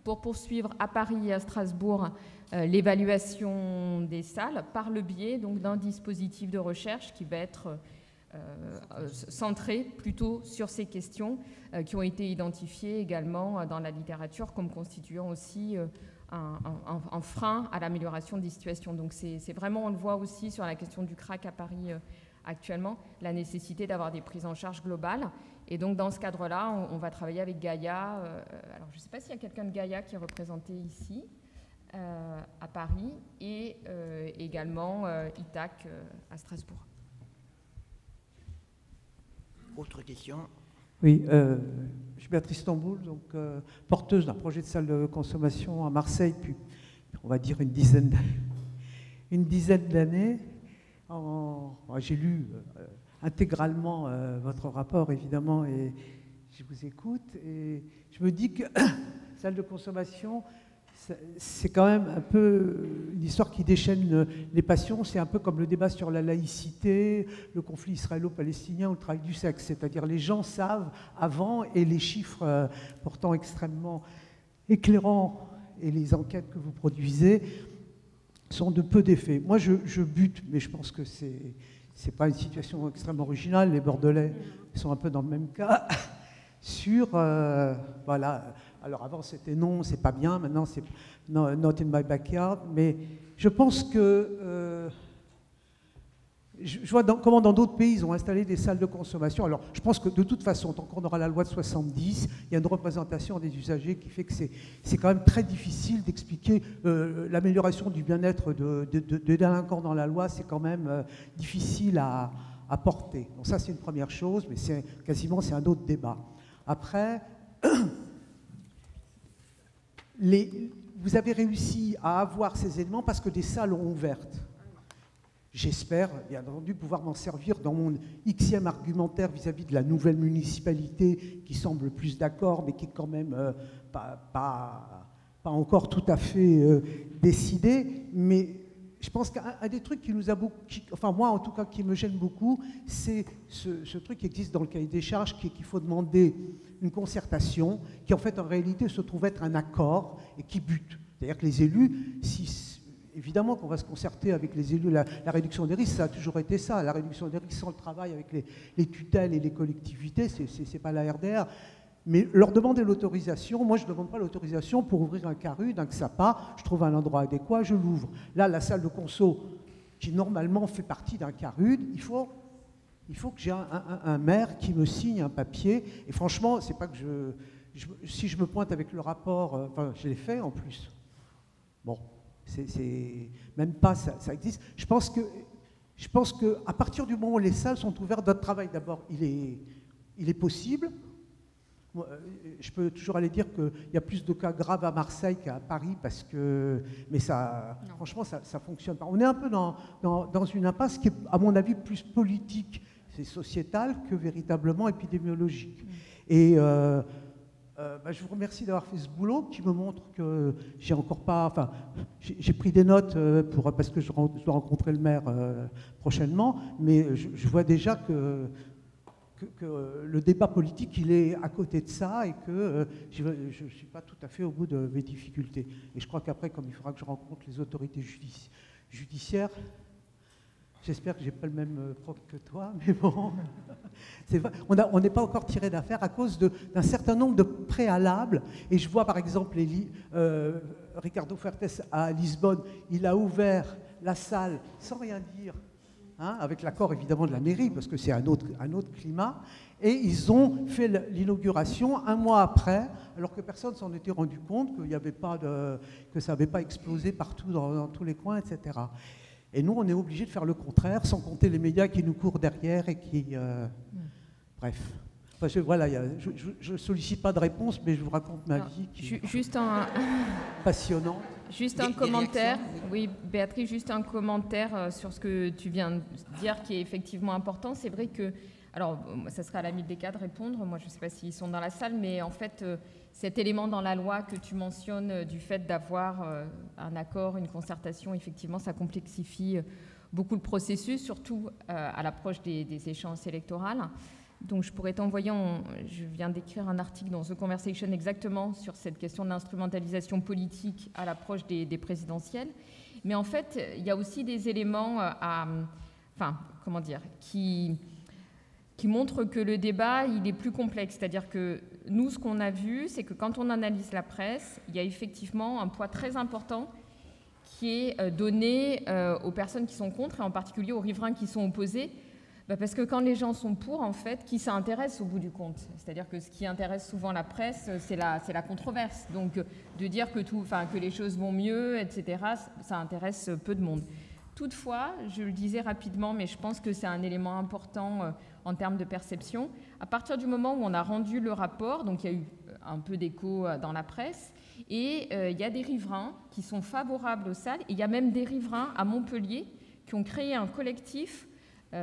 pour poursuivre à Paris et à Strasbourg l'évaluation des salles par le biais donc d'un dispositif de recherche qui va être centré plutôt sur ces questions qui ont été identifiées également dans la littérature comme constituant aussi un frein à l'amélioration des situations. Donc c'est vraiment, on le voit aussi sur la question du crack à Paris actuellement, la nécessité d'avoir des prises en charge globales. Et donc dans ce cadre-là, on va travailler avec Gaïa. Alors je ne sais pas s'il y a quelqu'un de Gaïa qui est représenté ici à Paris et également ITAC à Strasbourg. Autre question ? Oui, je suis Béatrice Tamboul, donc porteuse d'un projet de salle de consommation à Marseille depuis, on va dire, une dizaine d'années. J'ai lu intégralement votre rapport, évidemment, et je vous écoute. Et je me dis que salle de consommation, c'est quand même un peu une histoire qui déchaîne les passions. C'est un peu comme le débat sur la laïcité, le conflit israélo-palestinien ou le travail du sexe. C'est-à-dire les gens savent avant et les chiffres pourtant extrêmement éclairants et les enquêtes que vous produisez sont de peu d'effet. Moi, je bute, mais je pense que c'est pas une situation extrêmement originale. Les Bordelais sont un peu dans le même cas. Sur, voilà, alors avant c'était non, c'est pas bien, maintenant c'est not in my backyard, mais je pense que je vois comment dans d'autres pays ils ont installé des salles de consommation. Alors je pense que de toute façon, tant qu'on aura la loi de 70, il y a une représentation des usagers qui fait que c'est quand même très difficile d'expliquer l'amélioration du bien-être de délinquants dans la loi, c'est quand même difficile à porter. Donc ça c'est une première chose, mais c'est un autre débat. Après, vous avez réussi à avoir ces éléments parce que des salles ont ouvertes. J'espère, bien entendu, pouvoir m'en servir dans mon xème argumentaire vis-à-vis de la nouvelle municipalité qui semble plus d'accord, mais qui est quand même pas encore tout à fait décidée. Mais je pense qu'un des trucs qui nous a beaucoup, enfin moi en tout cas qui me gêne beaucoup, c'est ce truc qui existe dans le cahier des charges, qu'il faut demander une concertation, qui en fait en réalité se trouve être un accord et qui bute. C'est-à-dire que les élus, évidemment qu'on va se concerter avec les élus, la réduction des risques, ça a toujours été ça. La réduction des risques sans le travail avec les tutelles et les collectivités, c'est pas la RDR. Mais leur demander l'autorisation, moi je ne demande pas l'autorisation pour ouvrir un CARUD, un XAPA, je trouve un endroit adéquat, je l'ouvre. Là, la salle de conso, qui normalement fait partie d'un CARUD, il faut que j'ai un maire qui me signe un papier. Et franchement, c'est pas que si je me pointe avec le rapport, enfin je l'ai fait en plus. Bon, c'est même pas ça existe. Je pense que à partir du moment où les salles sont ouvertes, notre travail d'abord, il est possible. Moi, je peux toujours aller dire qu'il y a plus de cas graves à Marseille qu'à Paris, parce que, mais ça, franchement, ça ne fonctionne pas. On est un peu dans une impasse qui est, à mon avis, plus politique, c'est sociétal, que véritablement épidémiologique. Et je vous remercie d'avoir fait ce boulot qui me montre que j'ai encore pas... Enfin, j'ai pris des notes parce que je dois rencontrer le maire prochainement, mais je vois déjà que le débat politique, il est à côté de ça et que je ne suis pas tout à fait au bout de mes difficultés. Et je crois qu'après, comme il faudra que je rencontre les autorités judiciaires, j'espère que je n'ai pas le même proc que toi, mais bon, on n'est pas encore tiré d'affaire à cause d'un certain nombre de préalables. Et je vois par exemple Ricardo Fuertes à Lisbonne, il a ouvert la salle sans rien dire, avec l'accord évidemment de la mairie, parce que c'est un autre climat, et ils ont fait l'inauguration un mois après, alors que personne ne s'en était rendu compte, que ça n'avait pas explosé partout dans tous les coins, etc. Et nous, on est obligé de faire le contraire, sans compter les médias qui nous courent derrière et qui... Bref. Parce que, voilà, je ne sollicite pas de réponse, mais je vous raconte ma vie qui est passionnante. Juste un commentaire, oui Béatrice, juste un commentaire sur ce que tu viens de dire qui est effectivement important. C'est vrai que, alors ça sera à l'ami des cas de répondre, moi je ne sais pas s'ils sont dans la salle, mais en fait cet élément dans la loi que tu mentionnes du fait d'avoir un accord, une concertation, effectivement ça complexifie beaucoup le processus, surtout à l'approche des échéances électorales. Donc je pourrais t'envoyer, je viens d'écrire un article dans The Conversation exactement sur cette question de l'instrumentalisation politique à l'approche des présidentielles. Mais en fait, il y a aussi des éléments qui montrent que le débat, il est plus complexe. C'est-à-dire que nous, ce qu'on a vu, c'est que quand on analyse la presse, il y a effectivement un poids très important qui est donné aux personnes qui sont contre, et en particulier aux riverains qui sont opposés. Parce que quand les gens sont pour, en fait, qui ça intéresse au bout du compte? C'est-à-dire que ce qui intéresse souvent la presse, c'est la controverse. Donc, de dire que les choses vont mieux, etc., ça intéresse peu de monde. Toutefois, je le disais rapidement, mais je pense que c'est un élément important en termes de perception. À partir du moment où on a rendu le rapport, donc il y a eu un peu d'écho dans la presse, et il y a des riverains qui sont favorables aux salles, et il y a même des riverains à Montpellier qui ont créé un collectif.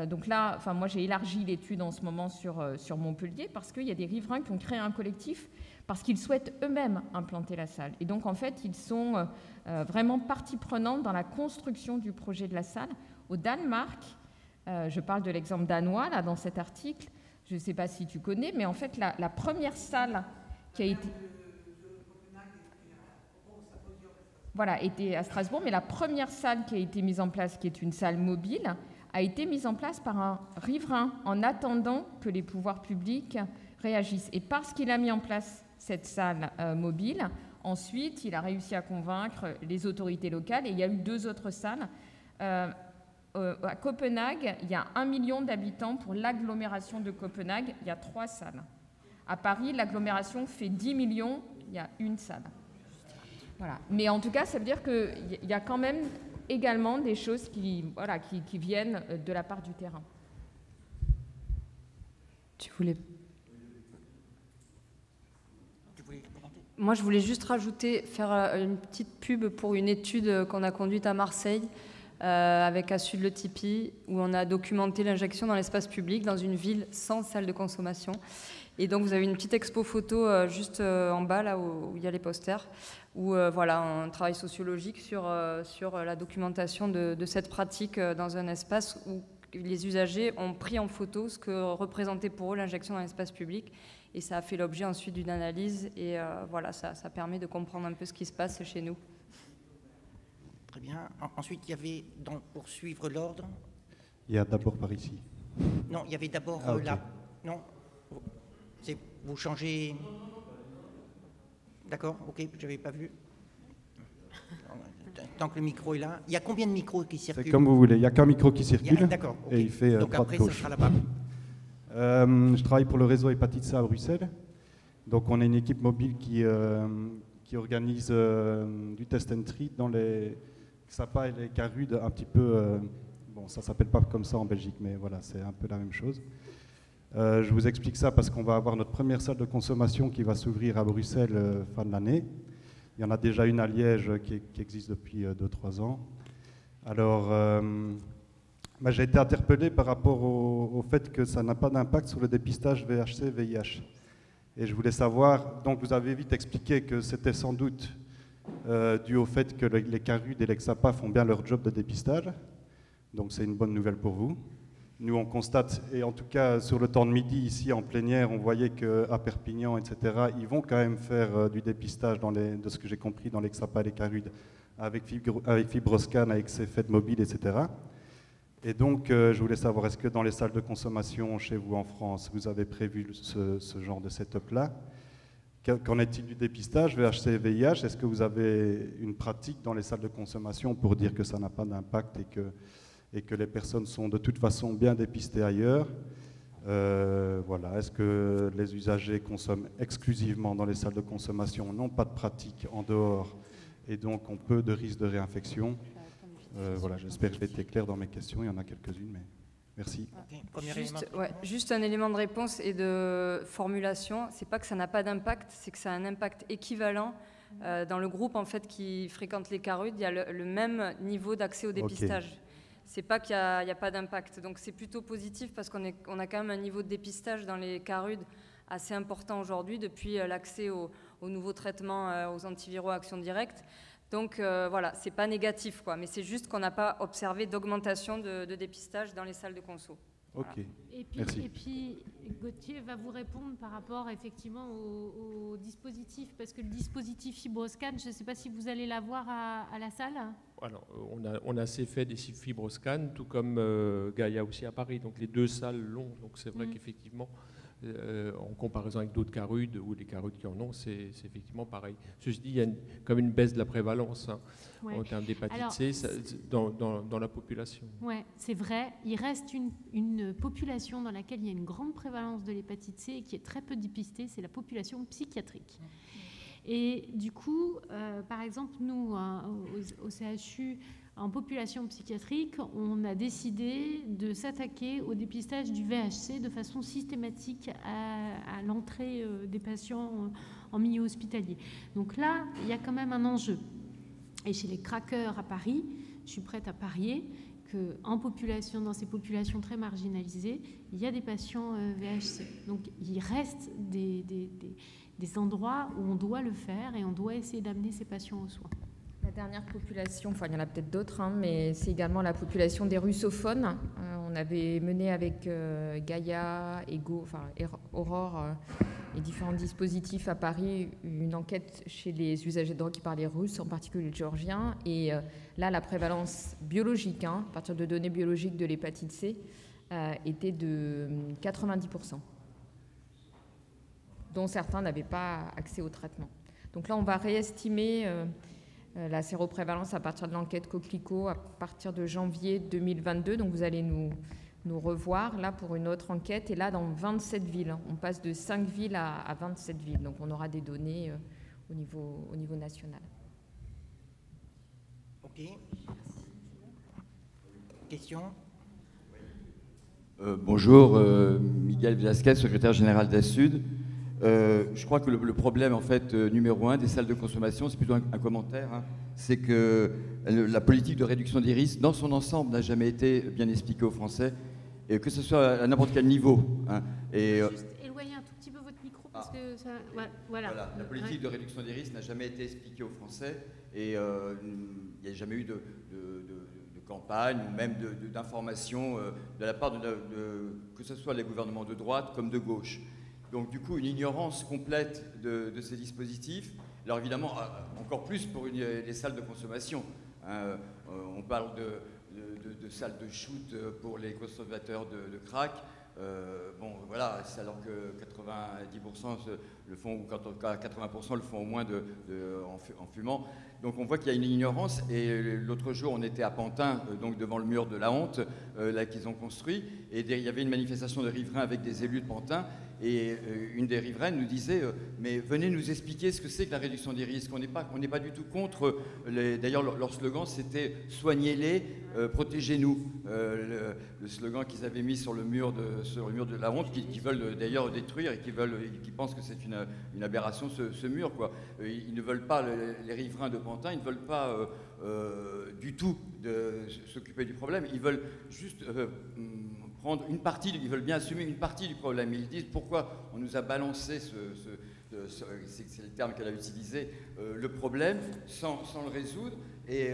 Donc là, moi j'ai élargi l'étude en ce moment sur Montpellier parce qu'il y a des riverains qui ont créé un collectif parce qu'ils souhaitent eux-mêmes implanter la salle. Et donc en fait, ils sont vraiment partie prenante dans la construction du projet de la salle. Au Danemark, je parle de l'exemple danois là dans cet article, je ne sais pas si tu connais, mais en fait la première salle qui a été... Voilà, était à Strasbourg, mais la première salle qui a été mise en place, qui est une salle mobile, a été mise en place par un riverain en attendant que les pouvoirs publics réagissent. Et parce qu'il a mis en place cette salle mobile, ensuite, il a réussi à convaincre les autorités locales. Et il y a eu 2 autres salles. À Copenhague, il y a 1 million d'habitants pour l'agglomération de Copenhague. Il y a 3 salles. À Paris, l'agglomération fait 10 millions. Il y a 1 salle. Voilà. Mais en tout cas, ça veut dire qu'il y a quand même également des choses qui viennent de la part du terrain. Tu voulais Moi, je voulais juste faire une petite pub pour une étude qu'on a conduite à Marseille avec à Sud le Tipeee, où on a documenté l'injection dans l'espace public dans une ville sans salle de consommation. Et donc, vous avez une petite expo photo juste en bas, là où il y a les posters, où un travail sociologique sur la documentation de cette pratique dans un espace où les usagers ont pris en photo ce que représentait pour eux l'injection dans l'espace public. Et ça a fait l'objet ensuite d'une analyse. Et ça permet de comprendre un peu ce qui se passe chez nous. Très bien. Ensuite, il y avait, pour suivre l'ordre... Il y a d'abord par ici. Non, il y avait d'abord okay. là. Non. Vous changez... D'accord, ok, je n'avais pas vu. Tant que le micro est là. Il y a combien de micros qui circulent? C'est comme vous voulez. Il n'y a qu'un micro qui circule. D'accord. Okay. Et il fait donc après, ce sera là-bas. Je travaille pour le réseau Hépatite C à Bruxelles. Donc on est une équipe mobile qui organise du test and treat dans les XAPA et les CARUD un petit peu... ça ne s'appelle pas comme ça en Belgique, mais voilà, c'est un peu la même chose. Je vous explique ça parce qu'on va avoir notre première salle de consommation qui va s'ouvrir à Bruxelles fin de l'année. Il y en a déjà une à Liège qui existe depuis 2-3 ans. Alors, j'ai été interpellé par rapport au fait que ça n'a pas d'impact sur le dépistage VHC-VIH. Et je voulais savoir, donc vous avez vite expliqué que c'était sans doute dû au fait que les Carudes et l'Exapa font bien leur job de dépistage. Donc c'est une bonne nouvelle pour vous. Nous, on constate, et en tout cas sur le temps de midi, ici en plénière, on voyait qu'à Perpignan, etc., ils vont quand même faire du dépistage, de ce que j'ai compris, dans l'Exapa et les Carudes, avec FibroScan, avec ses fêtes mobiles, etc. Et donc, je voulais savoir, est-ce que dans les salles de consommation chez vous en France, vous avez prévu ce genre de setup-là? Qu'en est-il du dépistage VHC et VIH? Est-ce que vous avez une pratique dans les salles de consommation pour dire que ça n'a pas d'impact et que les personnes sont de toute façon bien dépistées ailleurs? Voilà. Est-ce que les usagers consomment exclusivement dans les salles de consommation, n'ont pas de pratique en dehors et donc ont peu de risques de réinfection? Voilà, j'espère que j'ai été clair dans mes questions. Il y en a quelques-unes, mais merci. Juste un élément de réponse et de formulation. C'est pas que ça n'a pas d'impact, c'est que ça a un impact équivalent. Dans le groupe en fait qui fréquente les Carudes, il y a le même niveau d'accès au dépistage. Okay. C'est pas qu'il n'y a pas d'impact. Donc c'est plutôt positif parce qu'on a quand même un niveau de dépistage dans les Carudes assez important aujourd'hui depuis l'accès aux nouveaux traitements, aux antiviraux à action directe. Donc voilà, c'est pas négatif, quoi, mais c'est juste qu'on n'a pas observé d'augmentation de dépistage dans les salles de conso. Ok, voilà. Merci. Et puis Gauthier va vous répondre par rapport effectivement au dispositif, parce que le dispositif FibroScan, je ne sais pas si vous allez l'avoir à la salle. Alors, on a assez fait des FibroScan, tout comme Gaïa aussi à Paris, donc les deux salles l'ont, donc c'est vrai qu'effectivement, en comparaison avec d'autres Carudes ou les Carudes qui en ont, c'est effectivement pareil. Ceci dit, il y a comme une baisse de la prévalence en termes d'hépatite C dans la population. Oui, c'est vrai. Il reste une population dans laquelle il y a une grande prévalence de l'hépatite C et qui est très peu dépistée, c'est la population psychiatrique. Et du coup, par exemple, nous, au CHU, en population psychiatrique, on a décidé de s'attaquer au dépistage du VHC de façon systématique à l'entrée des patients en milieu hospitalier. Donc là, il y a quand même un enjeu. Et chez les craqueurs à Paris, je suis prête à parier qu'en population, dans ces populations très marginalisées, il y a des patients VHC. Donc il reste des endroits où on doit le faire et on doit essayer d'amener ces patients aux soins. La dernière population, enfin il y en a peut-être d'autres, mais c'est également la population des russophones. On avait mené avec Gaïa, Ego, Aurore et différents dispositifs à Paris une enquête chez les usagers de drogue qui parlaient russe, en particulier le géorgien. Et là, la prévalence biologique, à partir de données biologiques de l'hépatite C, était de 90%, dont certains n'avaient pas accès au traitement. Donc là, on va réestimer la séroprévalence à partir de l'enquête Coquelicot à partir de janvier 2022. Donc vous allez nous revoir là pour une autre enquête. Et là, dans 27 villes. On passe de 5 villes à 27 villes. Donc on aura des données au niveau national. OK. Question ? Bonjour, Miguel Velasquez, secrétaire général d'Assud. Je crois que le problème en fait numéro 1 des salles de consommation, c'est plutôt un commentaire, c'est que la politique de réduction des risques dans son ensemble n'a jamais été bien expliquée aux Français, et que ce soit à n'importe quel niveau. Juste éloigner un tout petit peu votre micro parce que ça, voilà. La politique de réduction des risques n'a jamais été expliquée aux Français, et il n'y a jamais eu de campagne ou même d'information de la part que ce soit les gouvernements de droite comme de gauche. Donc du coup, une ignorance complète de ces dispositifs. Alors évidemment, encore plus pour les salles de consommation. On parle de salles de shoot pour les consommateurs de crack. Bon, voilà, alors que 90% le font, ou 80% le font au moins en fumant. Donc on voit qu'il y a une ignorance. Et l'autre jour, on était à Pantin, donc devant le mur de la honte, là qu'ils ont construit. Et il y avait une manifestation de riverains avec des élus de Pantin. Et une des riveraines nous disait mais venez nous expliquer ce que c'est que la réduction des risques. On n'est pas du tout contre. D'ailleurs, leur slogan, c'était « Soignez-les, protégez-nous ». Le slogan qu'ils avaient mis sur le mur sur le mur de la honte, qui veulent d'ailleurs détruire et qui pensent que c'est une aberration ce mur, quoi. Ils ne veulent pas, les riverains de Pantin, ils ne veulent pas du tout s'occuper du problème. Ils veulent juste prendre une partie, ils veulent bien assumer une partie du problème. Ils disent pourquoi on nous a balancé c'est le terme qu'elle a utilisé, le problème sans le résoudre et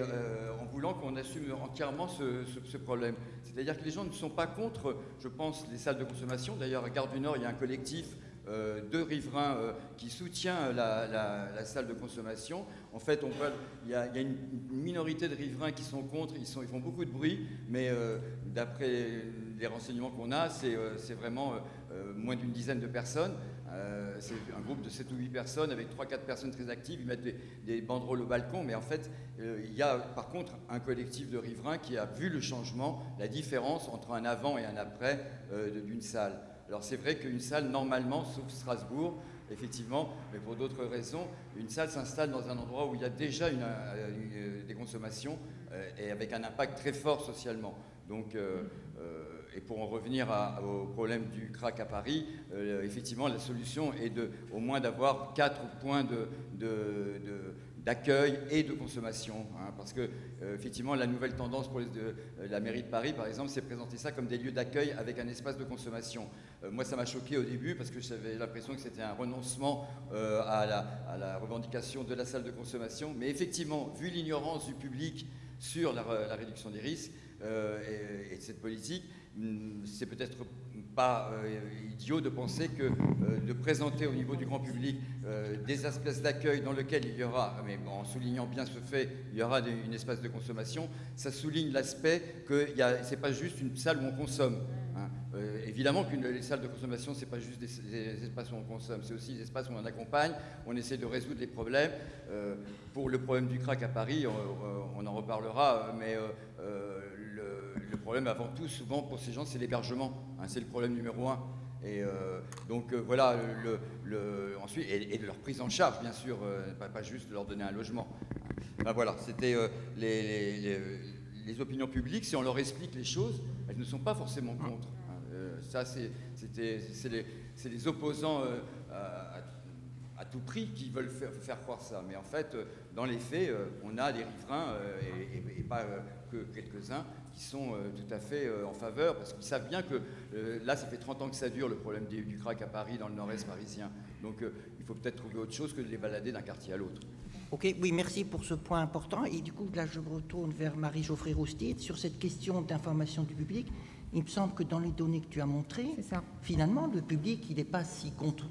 en voulant qu'on assume entièrement ce problème. C'est-à-dire que les gens ne sont pas contre, je pense, les salles de consommation. D'ailleurs, à Gare du Nord, il y a un collectif de riverains qui soutient la salle de consommation. En fait, il y a une minorité de riverains qui sont contre, ils font beaucoup de bruit, mais d'après les renseignements qu'on a, c'est vraiment moins d'une dizaine de personnes. C'est un groupe de 7 ou 8 personnes avec 3-4 personnes très actives, ils mettent des banderoles au balcon, mais en fait, il y a par contre un collectif de riverains qui a vu le changement, la différence entre un avant et un après d'une salle. Alors c'est vrai qu'une salle, normalement, sauf Strasbourg, effectivement, mais pour d'autres raisons, une salle s'installe dans un endroit où il y a déjà des consommations et avec un impact très fort socialement. Donc, et pour en revenir au problème du crack à Paris, effectivement, la solution est au moins d'avoir 4 points d'accueil et de consommation, hein, parce que effectivement la nouvelle tendance pour la mairie de Paris par exemple c'est présenter ça comme des lieux d'accueil avec un espace de consommation. Moi ça m'a choqué au début parce que j'avais l'impression que c'était un renoncement à la revendication de la salle de consommation, mais effectivement vu l'ignorance du public sur la réduction des risques et de cette politique, c'est peut-être pas idiot de penser que de présenter au niveau du grand public des espaces d'accueil dans lesquels il y aura, mais bon, en soulignant bien ce fait, il y aura une espace de consommation, ça souligne l'aspect que c'est pas juste une salle où on consomme. Hein. Évidemment que les salles de consommation, c'est pas juste des espaces où on consomme, c'est aussi des espaces où on accompagne, on essaie de résoudre les problèmes. Pour le problème du crack à Paris, on en reparlera, mais le problème avant tout, souvent pour ces gens, c'est l'hébergement. Hein, c'est le problème numéro 1. Et donc voilà, ensuite, et de leur prise en charge, bien sûr, pas juste de leur donner un logement. Ben voilà, c'était les opinions publiques, si on leur explique les choses, elles ne sont pas forcément contre. Ça, c'est les opposants à tout prix qui veulent faire croire ça. Mais en fait, dans les faits, on a des riverains, et pas que quelques-uns, qui sont tout à fait en faveur, parce qu'ils savent bien que là, ça fait 30 ans que ça dure, le problème du crack à Paris, dans le nord-est parisien. Donc, il faut peut-être trouver autre chose que de les balader d'un quartier à l'autre. Ok, oui, merci pour ce point important. Et du coup, là, je me retourne vers Marie-Geoffrey-Roustide sur cette question d'information du public. Il me semble que dans les données que tu as montrées, finalement, le public, il n'est pas si contre.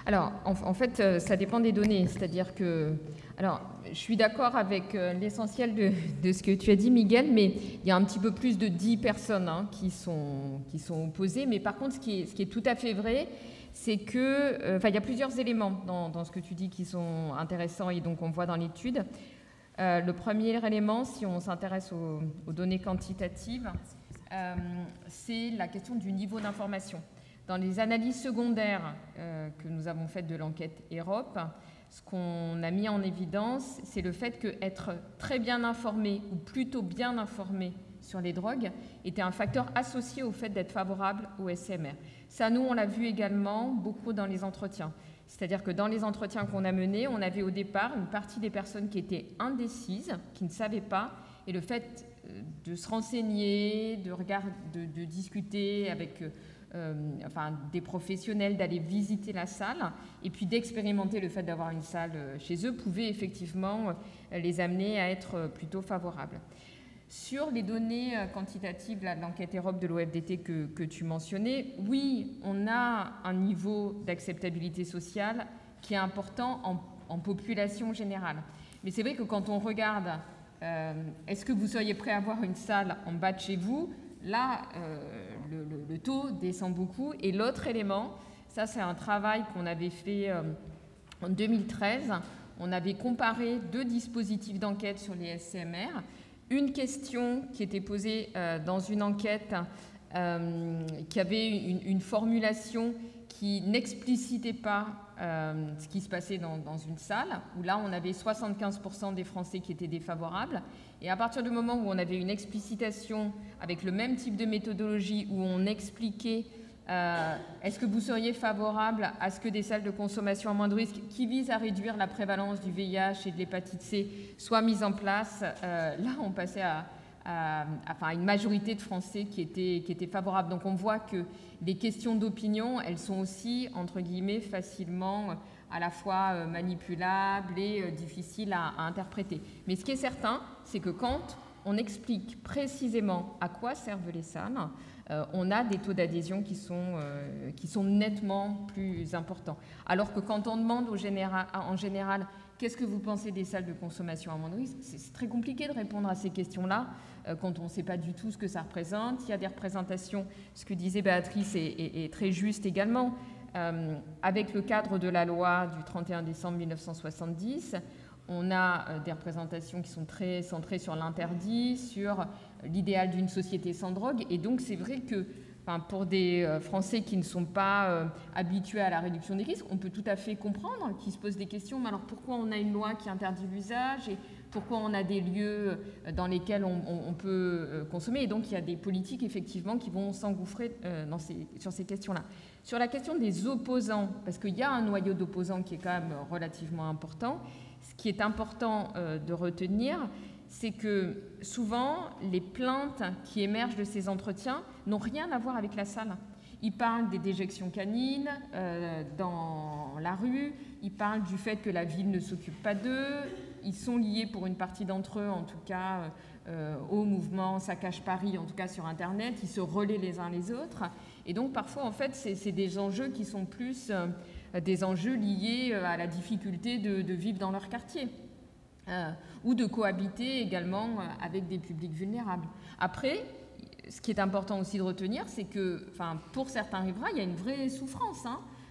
Alors, en fait, ça dépend des données. C'est-à-dire que... Alors, je suis d'accord avec l'essentiel de ce que tu as dit, Miguel, mais il y a un petit peu plus de 10 personnes qui sont opposées. Mais par contre, ce qui est tout à fait vrai, c'est que... il y a plusieurs éléments dans ce que tu dis qui sont intéressants et donc on voit dans l'étude. Le premier élément, si on s'intéresse aux données quantitatives, c'est la question du niveau d'information. Dans les analyses secondaires que nous avons faites de l'enquête Europe, ce qu'on a mis en évidence, c'est le fait qu'être très bien informé ou plutôt bien informé sur les drogues était un facteur associé au fait d'être favorable au SMR. Ça, nous, on l'a vu également beaucoup dans les entretiens. C'est-à-dire que dans les entretiens qu'on a menés, on avait au départ une partie des personnes qui étaient indécises, qui ne savaient pas, et le fait de se renseigner, de discuter avec des professionnels, d'aller visiter la salle et puis d'expérimenter le fait d'avoir une salle chez eux pouvait effectivement les amener à être plutôt favorables. Sur les données quantitatives de l'enquête Europe de l'OFDT que tu mentionnais, oui, on a un niveau d'acceptabilité sociale qui est important en population générale. Mais c'est vrai que quand on regarde est-ce que vous seriez prêt à avoir une salle en bas de chez vous, là, le taux descend beaucoup. Et l'autre élément, ça c'est un travail qu'on avait fait en 2013. On avait comparé 2 dispositifs d'enquête sur les SMR. Une question qui était posée dans une enquête qui avait une formulation qui n'explicitait pas ce qui se passait dans une salle, où là, on avait 75% des Français qui étaient défavorables. Et à partir du moment où on avait une explicitation avec le même type de méthodologie, où on expliquait est-ce que vous seriez favorable à ce que des salles de consommation à moindre risque qui visent à réduire la prévalence du VIH et de l'hépatite C soient mises en place, là, on passait à une majorité de Français qui étaient favorables. Donc on voit que les questions d'opinion, elles sont aussi, entre guillemets, facilement à la fois manipulables et difficiles à interpréter. Mais ce qui est certain, c'est que quand on explique précisément à quoi servent les salles, on a des taux d'adhésion qui sont nettement plus importants. Alors que quand on demande en général qu'est-ce que vous pensez des salles de consommation à moindre risque, c'est très compliqué de répondre à ces questions-là quand on ne sait pas du tout ce que ça représente. Il y a des représentations, ce que disait Béatrice est très juste également. Avec le cadre de la loi du 31 décembre 1970, on a des représentations qui sont très centrées sur l'interdit, sur l'idéal d'une société sans drogue. Et donc, c'est vrai que pour des Français qui ne sont pas habitués à la réduction des risques, on peut tout à fait comprendre qu'ils se posent des questions. Mais alors, pourquoi on a une loi qui interdit l'usage et pourquoi on a des lieux dans lesquels on peut consommer? Et donc, il y a des politiques, effectivement, qui vont s'engouffrer sur ces questions-là. Sur la question des opposants, parce qu'il y a un noyau d'opposants qui est quand même relativement important, ce qui est important de retenir, c'est que souvent, les plaintes qui émergent de ces entretiens n'ont rien à voir avec la salle. Ils parlent des déjections canines dans la rue, ils parlent du fait que la ville ne s'occupe pas d'eux, ils sont liés pour une partie d'entre eux, en tout cas, au mouvement Saccage Paris, en tout cas sur Internet, ils se relaient les uns les autres. Et donc, parfois, en fait, c'est des enjeux qui sont plus des enjeux liés à la difficulté de vivre dans leur quartier. Ou de cohabiter également avec des publics vulnérables. Après, ce qui est important aussi de retenir, c'est que pour certains riverains, il y a une vraie souffrance.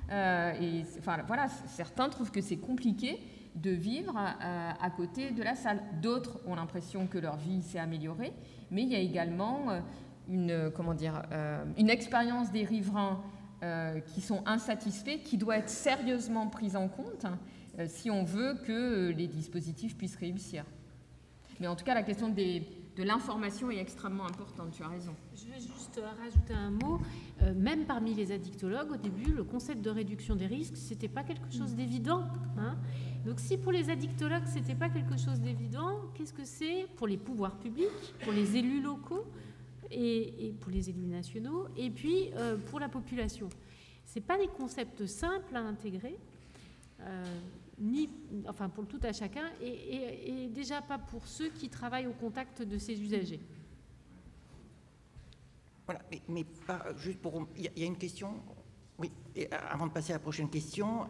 Voilà, certains trouvent que c'est compliqué de vivre à côté de la salle. D'autres ont l'impression que leur vie s'est améliorée, mais il y a également une expérience des riverains qui sont insatisfaits, qui doit être sérieusement prise en compte si on veut que les dispositifs puissent réussir. Mais en tout cas, la question de l'information est extrêmement importante, tu as raison. Je vais juste rajouter un mot. Même parmi les addictologues, au début, le concept de réduction des risques, ce n'était pas quelque chose d'évident. Donc si pour les addictologues, ce n'était pas quelque chose d'évident, qu'est-ce que c'est pour les pouvoirs publics, pour les élus locaux et pour les élus nationaux, et puis pour la population? Ce n'est pas des concepts simples à intégrer. Pour le tout à chacun, et déjà pas pour ceux qui travaillent au contact de ces usagers. Voilà, mais pas juste pour... Il y a une question. Oui, et avant de passer à la prochaine question,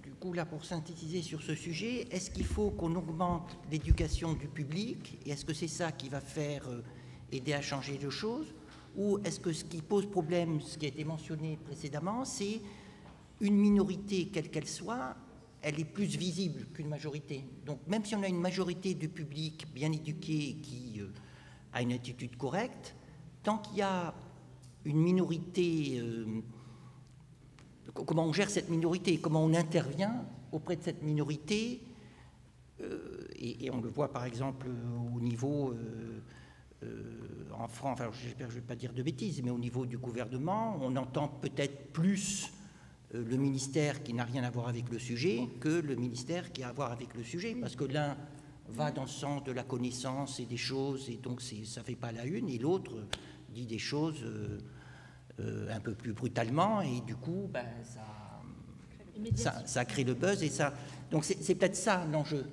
du coup, là, pour synthétiser sur ce sujet, est-ce qu'il faut qu'on augmente l'éducation du public, et est-ce que c'est ça qui va faire aider à changer les choses, ou est-ce que ce qui pose problème, ce qui a été mentionné précédemment, c'est une minorité, quelle qu'elle soit, elle est plus visible qu'une majorité. Donc même si on a une majorité du public bien éduqué qui a une attitude correcte, tant qu'il y a une minorité, comment on gère cette minorité, comment on intervient auprès de cette minorité, et on le voit par exemple au niveau, en France, j'espère que je ne vais pas dire de bêtises, mais au niveau du gouvernement, on entend peut-être plus le ministère qui n'a rien à voir avec le sujet que le ministère qui a à voir avec le sujet, parce que l'un va dans le sens de la connaissance et des choses, et donc ça ne fait pas la une, et l'autre dit des choses un peu plus brutalement, et du coup, ça crée le buzz, et ça... Donc c'est peut-être ça l'enjeu.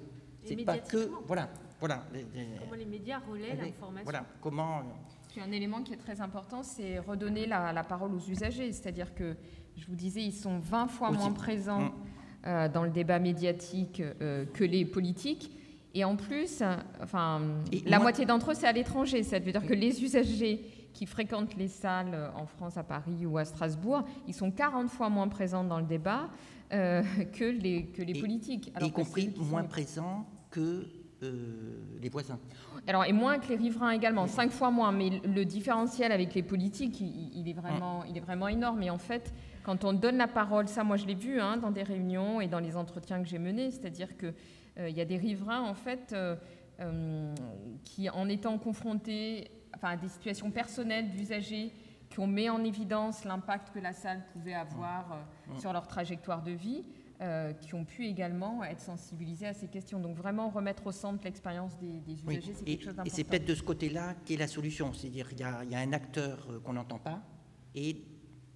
C'est pas que... Voilà. Comment les médias relaient l'information. Voilà, comment... Puis un élément qui est très important, c'est redonner la parole aux usagers, c'est-à-dire que je vous disais, ils sont 20 fois moins présents dans le débat médiatique que les politiques. Et en plus, la moitié d'entre eux, c'est à l'étranger. Ça veut dire que les usagers qui fréquentent les salles en France, à Paris ou à Strasbourg, ils sont 40 fois moins présents dans le débat que les politiques. Alors y compris moins présents que les voisins. Alors, et moins que les riverains également, 5 fois moins, mais le différentiel avec les politiques, il est vraiment énorme. Et en fait, quand on donne la parole, ça, moi je l'ai vu dans des réunions et dans les entretiens que j'ai menés, c'est-à-dire qu'il y a des riverains, en fait, qui, en étant confrontés à des situations personnelles d'usagers, qui ont mis en évidence l'impact que la salle pouvait avoir sur leur trajectoire de vie, qui ont pu également être sensibilisés à ces questions. Donc vraiment remettre au centre l'expérience des usagers, c'est quelque chose d'important. Et c'est peut-être de ce côté-là qu'est la solution. C'est-à-dire qu'il y a un acteur qu'on n'entend pas et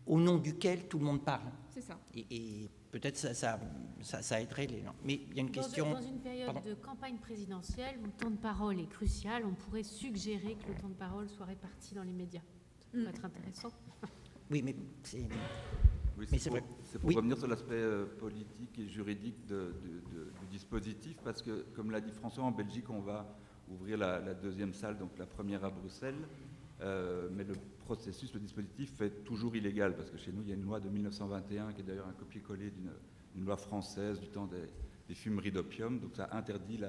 au nom duquel tout le monde parle. C'est ça. Et peut-être ça aiderait les gens. Mais il y a une question... Dans une période de campagne présidentielle où le temps de parole est crucial, on pourrait suggérer que le temps de parole soit réparti dans les médias. Ça pourrait être intéressant. Oui, mais c'est... Oui, mais c'est vrai. C'est pour revenir sur l'aspect politique et juridique du dispositif, parce que, comme l'a dit François, en Belgique, on va ouvrir la deuxième salle, donc la première à Bruxelles, mais le processus, le dispositif est toujours illégal, parce que chez nous, il y a une loi de 1921, qui est d'ailleurs un copier-coller d'une loi française du temps des fumeries d'opium, donc ça interdit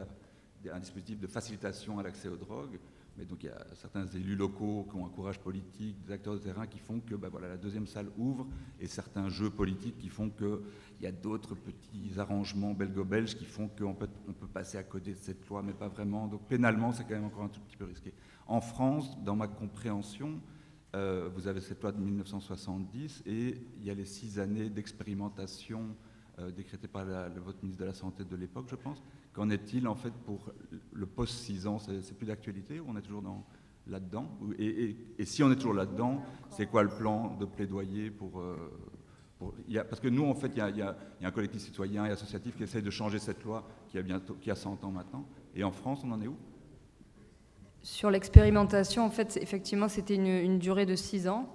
un dispositif de facilitation à l'accès aux drogues. Mais donc il y a certains élus locaux qui ont un courage politique, des acteurs de terrain qui font que la deuxième salle ouvre, et certains jeux politiques qui font qu'il y a d'autres petits arrangements belgo-belges qui font qu'on peut passer à côté de cette loi, mais pas vraiment. Donc pénalement, c'est quand même encore un tout petit peu risqué. En France, dans ma compréhension, vous avez cette loi de 1970 et il y a les 6 années d'expérimentation décrétées par votre ministre de la Santé de l'époque, je pense. Qu'en est-il en fait pour le post-6 ans? C'est plus d'actualité ou on est toujours là-dedans? Et si on est toujours là-dedans, c'est quoi le plan de plaidoyer parce que nous, en fait, il y a un collectif citoyen et associatif qui essaye de changer cette loi qui a 100 ans maintenant. Et en France, on en est où? Sur l'expérimentation, en fait, effectivement, c'était une durée de 6 ans.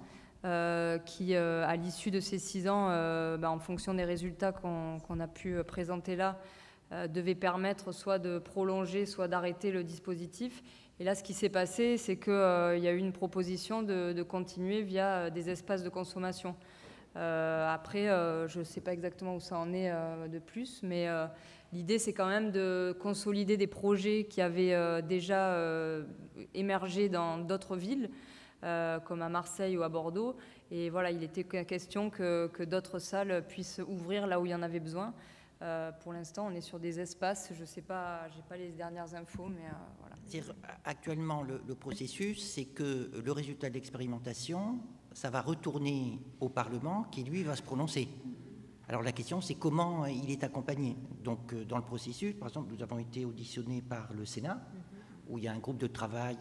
Qui, à l'issue de ces 6 ans, en fonction des résultats qu'on a pu présenter là, devait permettre soit de prolonger, soit d'arrêter le dispositif. Et là, ce qui s'est passé, c'est qu'il y a eu une proposition de continuer via des espaces de consommation. Après, je ne sais pas exactement où ça en est de plus, mais l'idée, c'est quand même de consolider des projets qui avaient déjà émergé dans d'autres villes, comme à Marseille ou à Bordeaux. Et voilà, il était question que d'autres salles puissent ouvrir là où il y en avait besoin. Pour l'instant, on est sur des espaces, je ne sais pas, je n'ai pas les dernières infos, mais voilà. Actuellement, le processus, c'est que le résultat de l'expérimentation, ça va retourner au Parlement qui, lui, va se prononcer. Alors la question, c'est comment il est accompagné. Donc dans le processus, par exemple, nous avons été auditionnés par le Sénat, où il y a un groupe de travail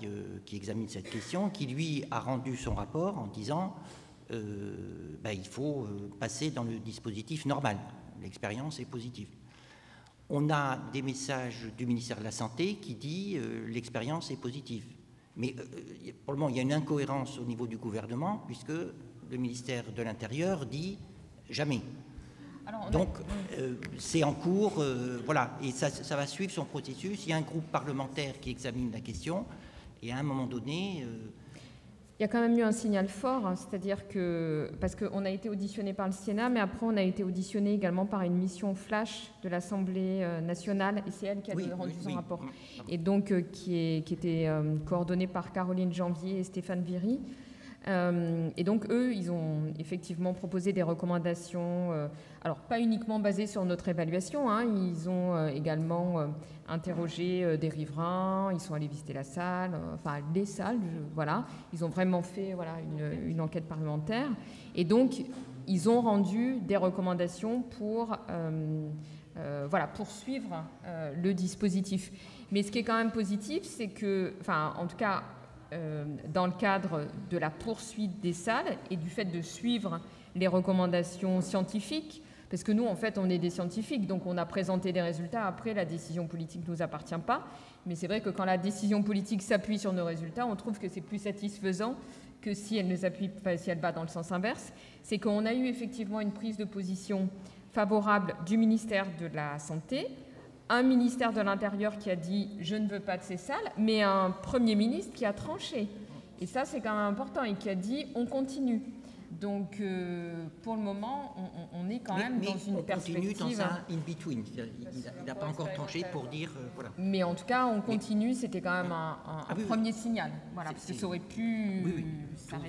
qui examine cette question, qui, lui, a rendu son rapport en disant il faut passer dans le dispositif normal. L'expérience est positive. On a des messages du ministère de la Santé qui dit l'expérience est positive. Mais pour le moment, il y a une incohérence au niveau du gouvernement, puisque le ministère de l'Intérieur dit jamais. Donc, c'est en cours, voilà, et ça va suivre son processus. Il y a un groupe parlementaire qui examine la question, et à un moment donné... Il y a quand même eu un signal fort, c'est-à-dire que, parce qu'on a été auditionné par le Sénat, mais après on a été auditionné également par une mission flash de l'Assemblée nationale, et c'est elle qui a rendu son rapport, et donc qui était coordonnée par Caroline Janvier et Stéphane Viry. Et donc eux, ils ont effectivement proposé des recommandations, alors pas uniquement basées sur notre évaluation, ils ont également interrogé des riverains, ils sont allés visiter la salle, enfin les salles, voilà, ils ont vraiment fait une enquête parlementaire, et donc ils ont rendu des recommandations pour poursuivre le dispositif. Mais ce qui est quand même positif, c'est que, enfin en tout cas, dans le cadre de la poursuite des salles et du fait de suivre les recommandations scientifiques, parce que nous, en fait, on est des scientifiques, donc on a présenté des résultats. Après, la décision politique ne nous appartient pas. Mais c'est vrai que quand la décision politique s'appuie sur nos résultats, on trouve que c'est plus satisfaisant que si elle si elle va dans le sens inverse. C'est qu'on a eu effectivement une prise de position favorable du ministère de la Santé, un ministère de l'Intérieur qui a dit « je ne veux pas de ces salles », mais un Premier ministre qui a tranché. Et ça, c'est quand même important, et qui a dit « on continue ». Donc, pour le moment, on est quand même dans une perspective... on continue dans un in-between. Il n'a pas encore tranché pour dire... voilà. Mais en tout cas, on continue. C'était quand même un premier signal. Voilà, parce que ça aurait pu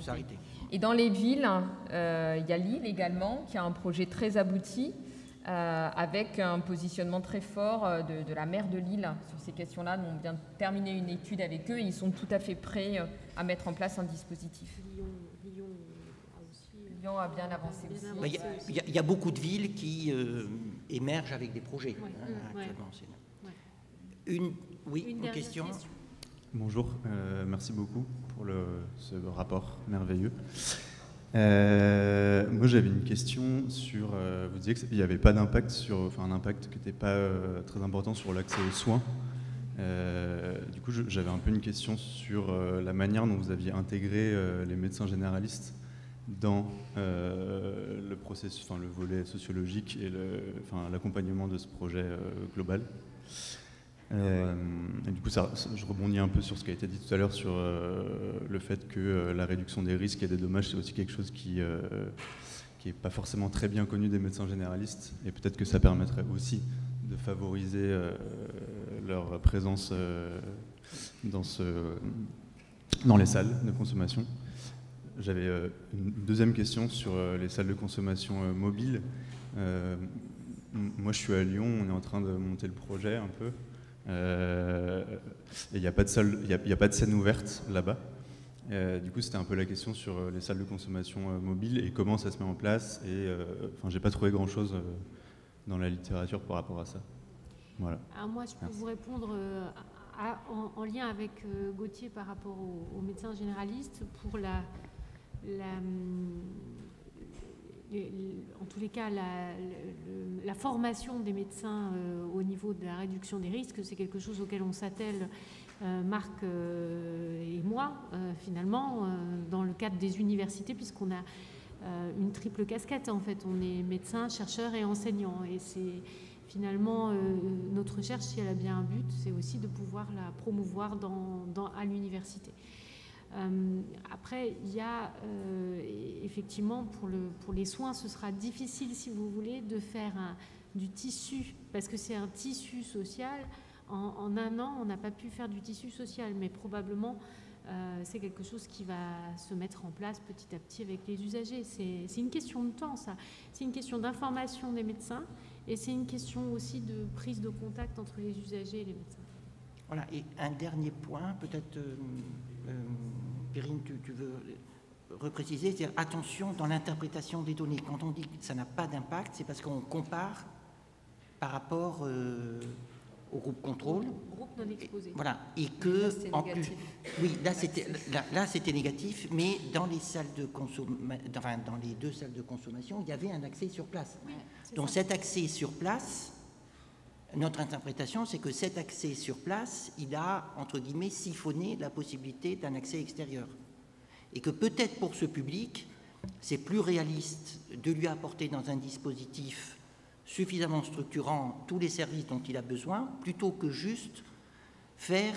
s'arrêter. Et dans les villes, il y a Lille également, qui a un projet très abouti, avec un positionnement très fort de la maire de Lille sur ces questions-là. On vient de terminer une étude avec eux et ils sont tout à fait prêts à mettre en place un dispositif. Lyon a bien avancé aussi. Il y a beaucoup de villes qui émergent avec des projets actuellement. Une question. Bonjour, merci beaucoup pour ce rapport merveilleux. Moi j'avais une question sur, vous disiez qu'il n'y avait pas d'impact un impact qui n'était pas très important sur l'accès aux soins. Du coup j'avais un peu une question sur la manière dont vous aviez intégré les médecins généralistes dans le processus, le volet sociologique et l'accompagnement de ce projet global. Et du coup, je rebondis un peu sur ce qui a été dit tout à l'heure sur le fait que la réduction des risques et des dommages, c'est aussi quelque chose qui n'est pas forcément très bien connu des médecins généralistes, et peut-être que ça permettrait aussi de favoriser leur présence dans les salles de consommation. J'avais une deuxième question sur les salles de consommation mobiles. Moi, je suis à Lyon, on est en train de monter le projet un peu. Il n'y a pas de scène ouverte là-bas. Du coup, c'était un peu la question sur les salles de consommation mobiles et comment ça se met en place. Et j'ai pas trouvé grand-chose dans la littérature par rapport à ça. Voilà. Alors moi, je peux vous répondre en lien avec Gauthier par rapport aux médecins généralistes pour en tous les cas, la formation des médecins au niveau de la réduction des risques, c'est quelque chose auquel on s'attelle, Marc et moi, finalement, dans le cadre des universités, puisqu'on a une triple casquette, en fait. On est médecin, chercheur et enseignant. Et c'est finalement notre recherche, si elle a bien un but, c'est aussi de pouvoir la promouvoir à l'université. Après, il y a effectivement pour les soins, ce sera difficile, si vous voulez, de faire du tissu, parce que c'est un tissu social. En un an, on n'a pas pu faire du tissu social, mais probablement c'est quelque chose qui va se mettre en place petit à petit avec les usagers. C'est une question de temps, ça. C'est une question d'information des médecins et c'est une question aussi de prise de contact entre les usagers et les médecins. Voilà, et un dernier point, peut-être, Perrine, tu veux repréciser, c'est attention dans l'interprétation des données. Quand on dit que ça n'a pas d'impact, c'est parce qu'on compare par rapport au groupe contrôle. Groupe non exposé. Voilà, et que en plus, oui, là c'était négatif, mais dans les salles de dans les deux salles de consommation, il y avait un accès sur place. Oui, donc cet accès sur place. Notre interprétation, c'est que cet accès sur place, il a, entre guillemets, siphonné la possibilité d'un accès extérieur. Et que peut-être pour ce public, c'est plus réaliste de lui apporter dans un dispositif suffisamment structurant tous les services dont il a besoin, plutôt que juste faire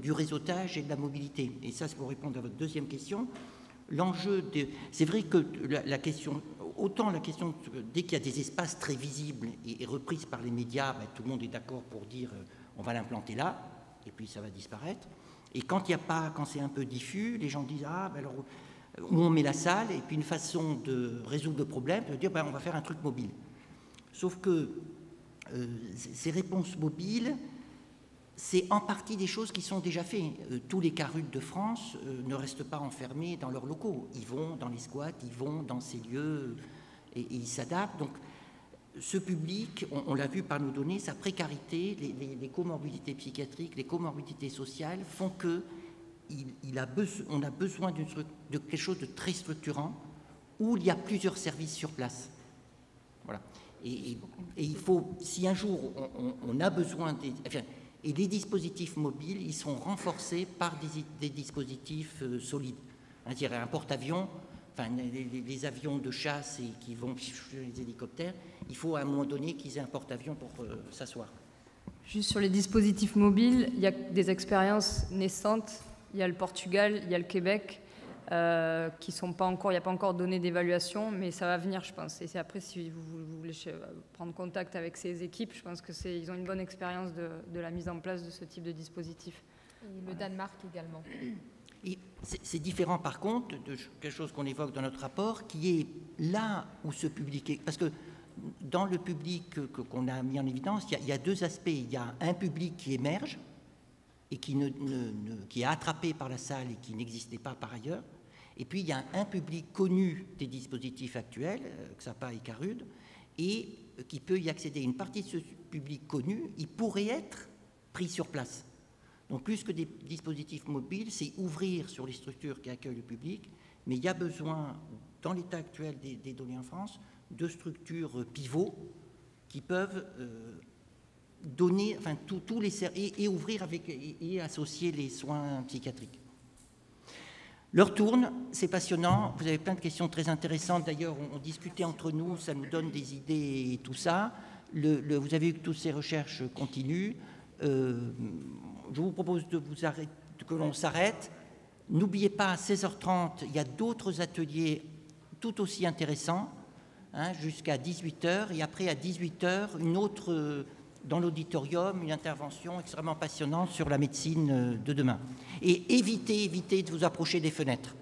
du réseautage et de la mobilité. Et ça, c'est pour répondre à votre deuxième question. L'enjeu, c'est vrai que la question... Autant la question, dès qu'il y a des espaces très visibles et reprise par les médias, tout le monde est d'accord pour dire on va l'implanter là, et puis ça va disparaître. Et quand il n'y a pas, quand c'est un peu diffus, les gens disent alors où on met la salle, et puis une façon de résoudre le problème, c'est de dire on va faire un truc mobile. Sauf que ces réponses mobiles, c'est en partie des choses qui sont déjà faites. Tous les carutes de France ne restent pas enfermés dans leurs locaux. Ils vont dans les squats, ils vont dans ces lieux et ils s'adaptent. Donc, ce public, on l'a vu par nos données, sa précarité, les comorbidités psychiatriques, les comorbidités sociales font que on a besoin de quelque chose de très structurant où il y a plusieurs services sur place. Voilà. Et il faut, si un jour on a besoin et les dispositifs mobiles, ils sont renforcés par des dispositifs solides. C'est-à-dire un porte-avions, les avions de chasse qui vont les hélicoptères, il faut à un moment donné qu'ils aient un porte-avions pour s'asseoir. Juste sur les dispositifs mobiles, il y a des expériences naissantes. Il y a le Portugal, il y a le Québec. qui sont pas encore, il n'y a pas encore de données d'évaluation, mais ça va venir, je pense. Et après, si vous voulez prendre contact avec ces équipes, je pense qu'ils ont une bonne expérience de la mise en place de ce type de dispositif. Et le Danemark également. C'est différent par contre de quelque chose qu'on évoque dans notre rapport, qui est là où ce public est. Parce que dans le public qu'on a mis en évidence, il y a deux aspects. Il y a un public qui émerge et qui est attrapé par la salle et qui n'existait pas par ailleurs. Et puis il y a un public connu des dispositifs actuels, XAPA et CARUD, et qui peut y accéder. Une partie de ce public connu, il pourrait être pris sur place. Donc plus que des dispositifs mobiles, c'est ouvrir sur les structures qui accueillent le public, mais il y a besoin, dans l'état actuel des données en France, de structures pivots qui peuvent donner, enfin, tous les et ouvrir avec et associer les soins psychiatriques. L'heure tourne, c'est passionnant, vous avez plein de questions très intéressantes, d'ailleurs on discutait entre nous, ça nous donne des idées et tout ça. Vous avez vu que toutes ces recherches continuent. Je vous propose que l'on s'arrête. N'oubliez pas, à 16h30, il y a d'autres ateliers tout aussi intéressants, hein, jusqu'à 18h, et après à 18h, une autre dans l'auditorium, une intervention extrêmement passionnante sur la médecine de demain. Et évitez de vous approcher des fenêtres.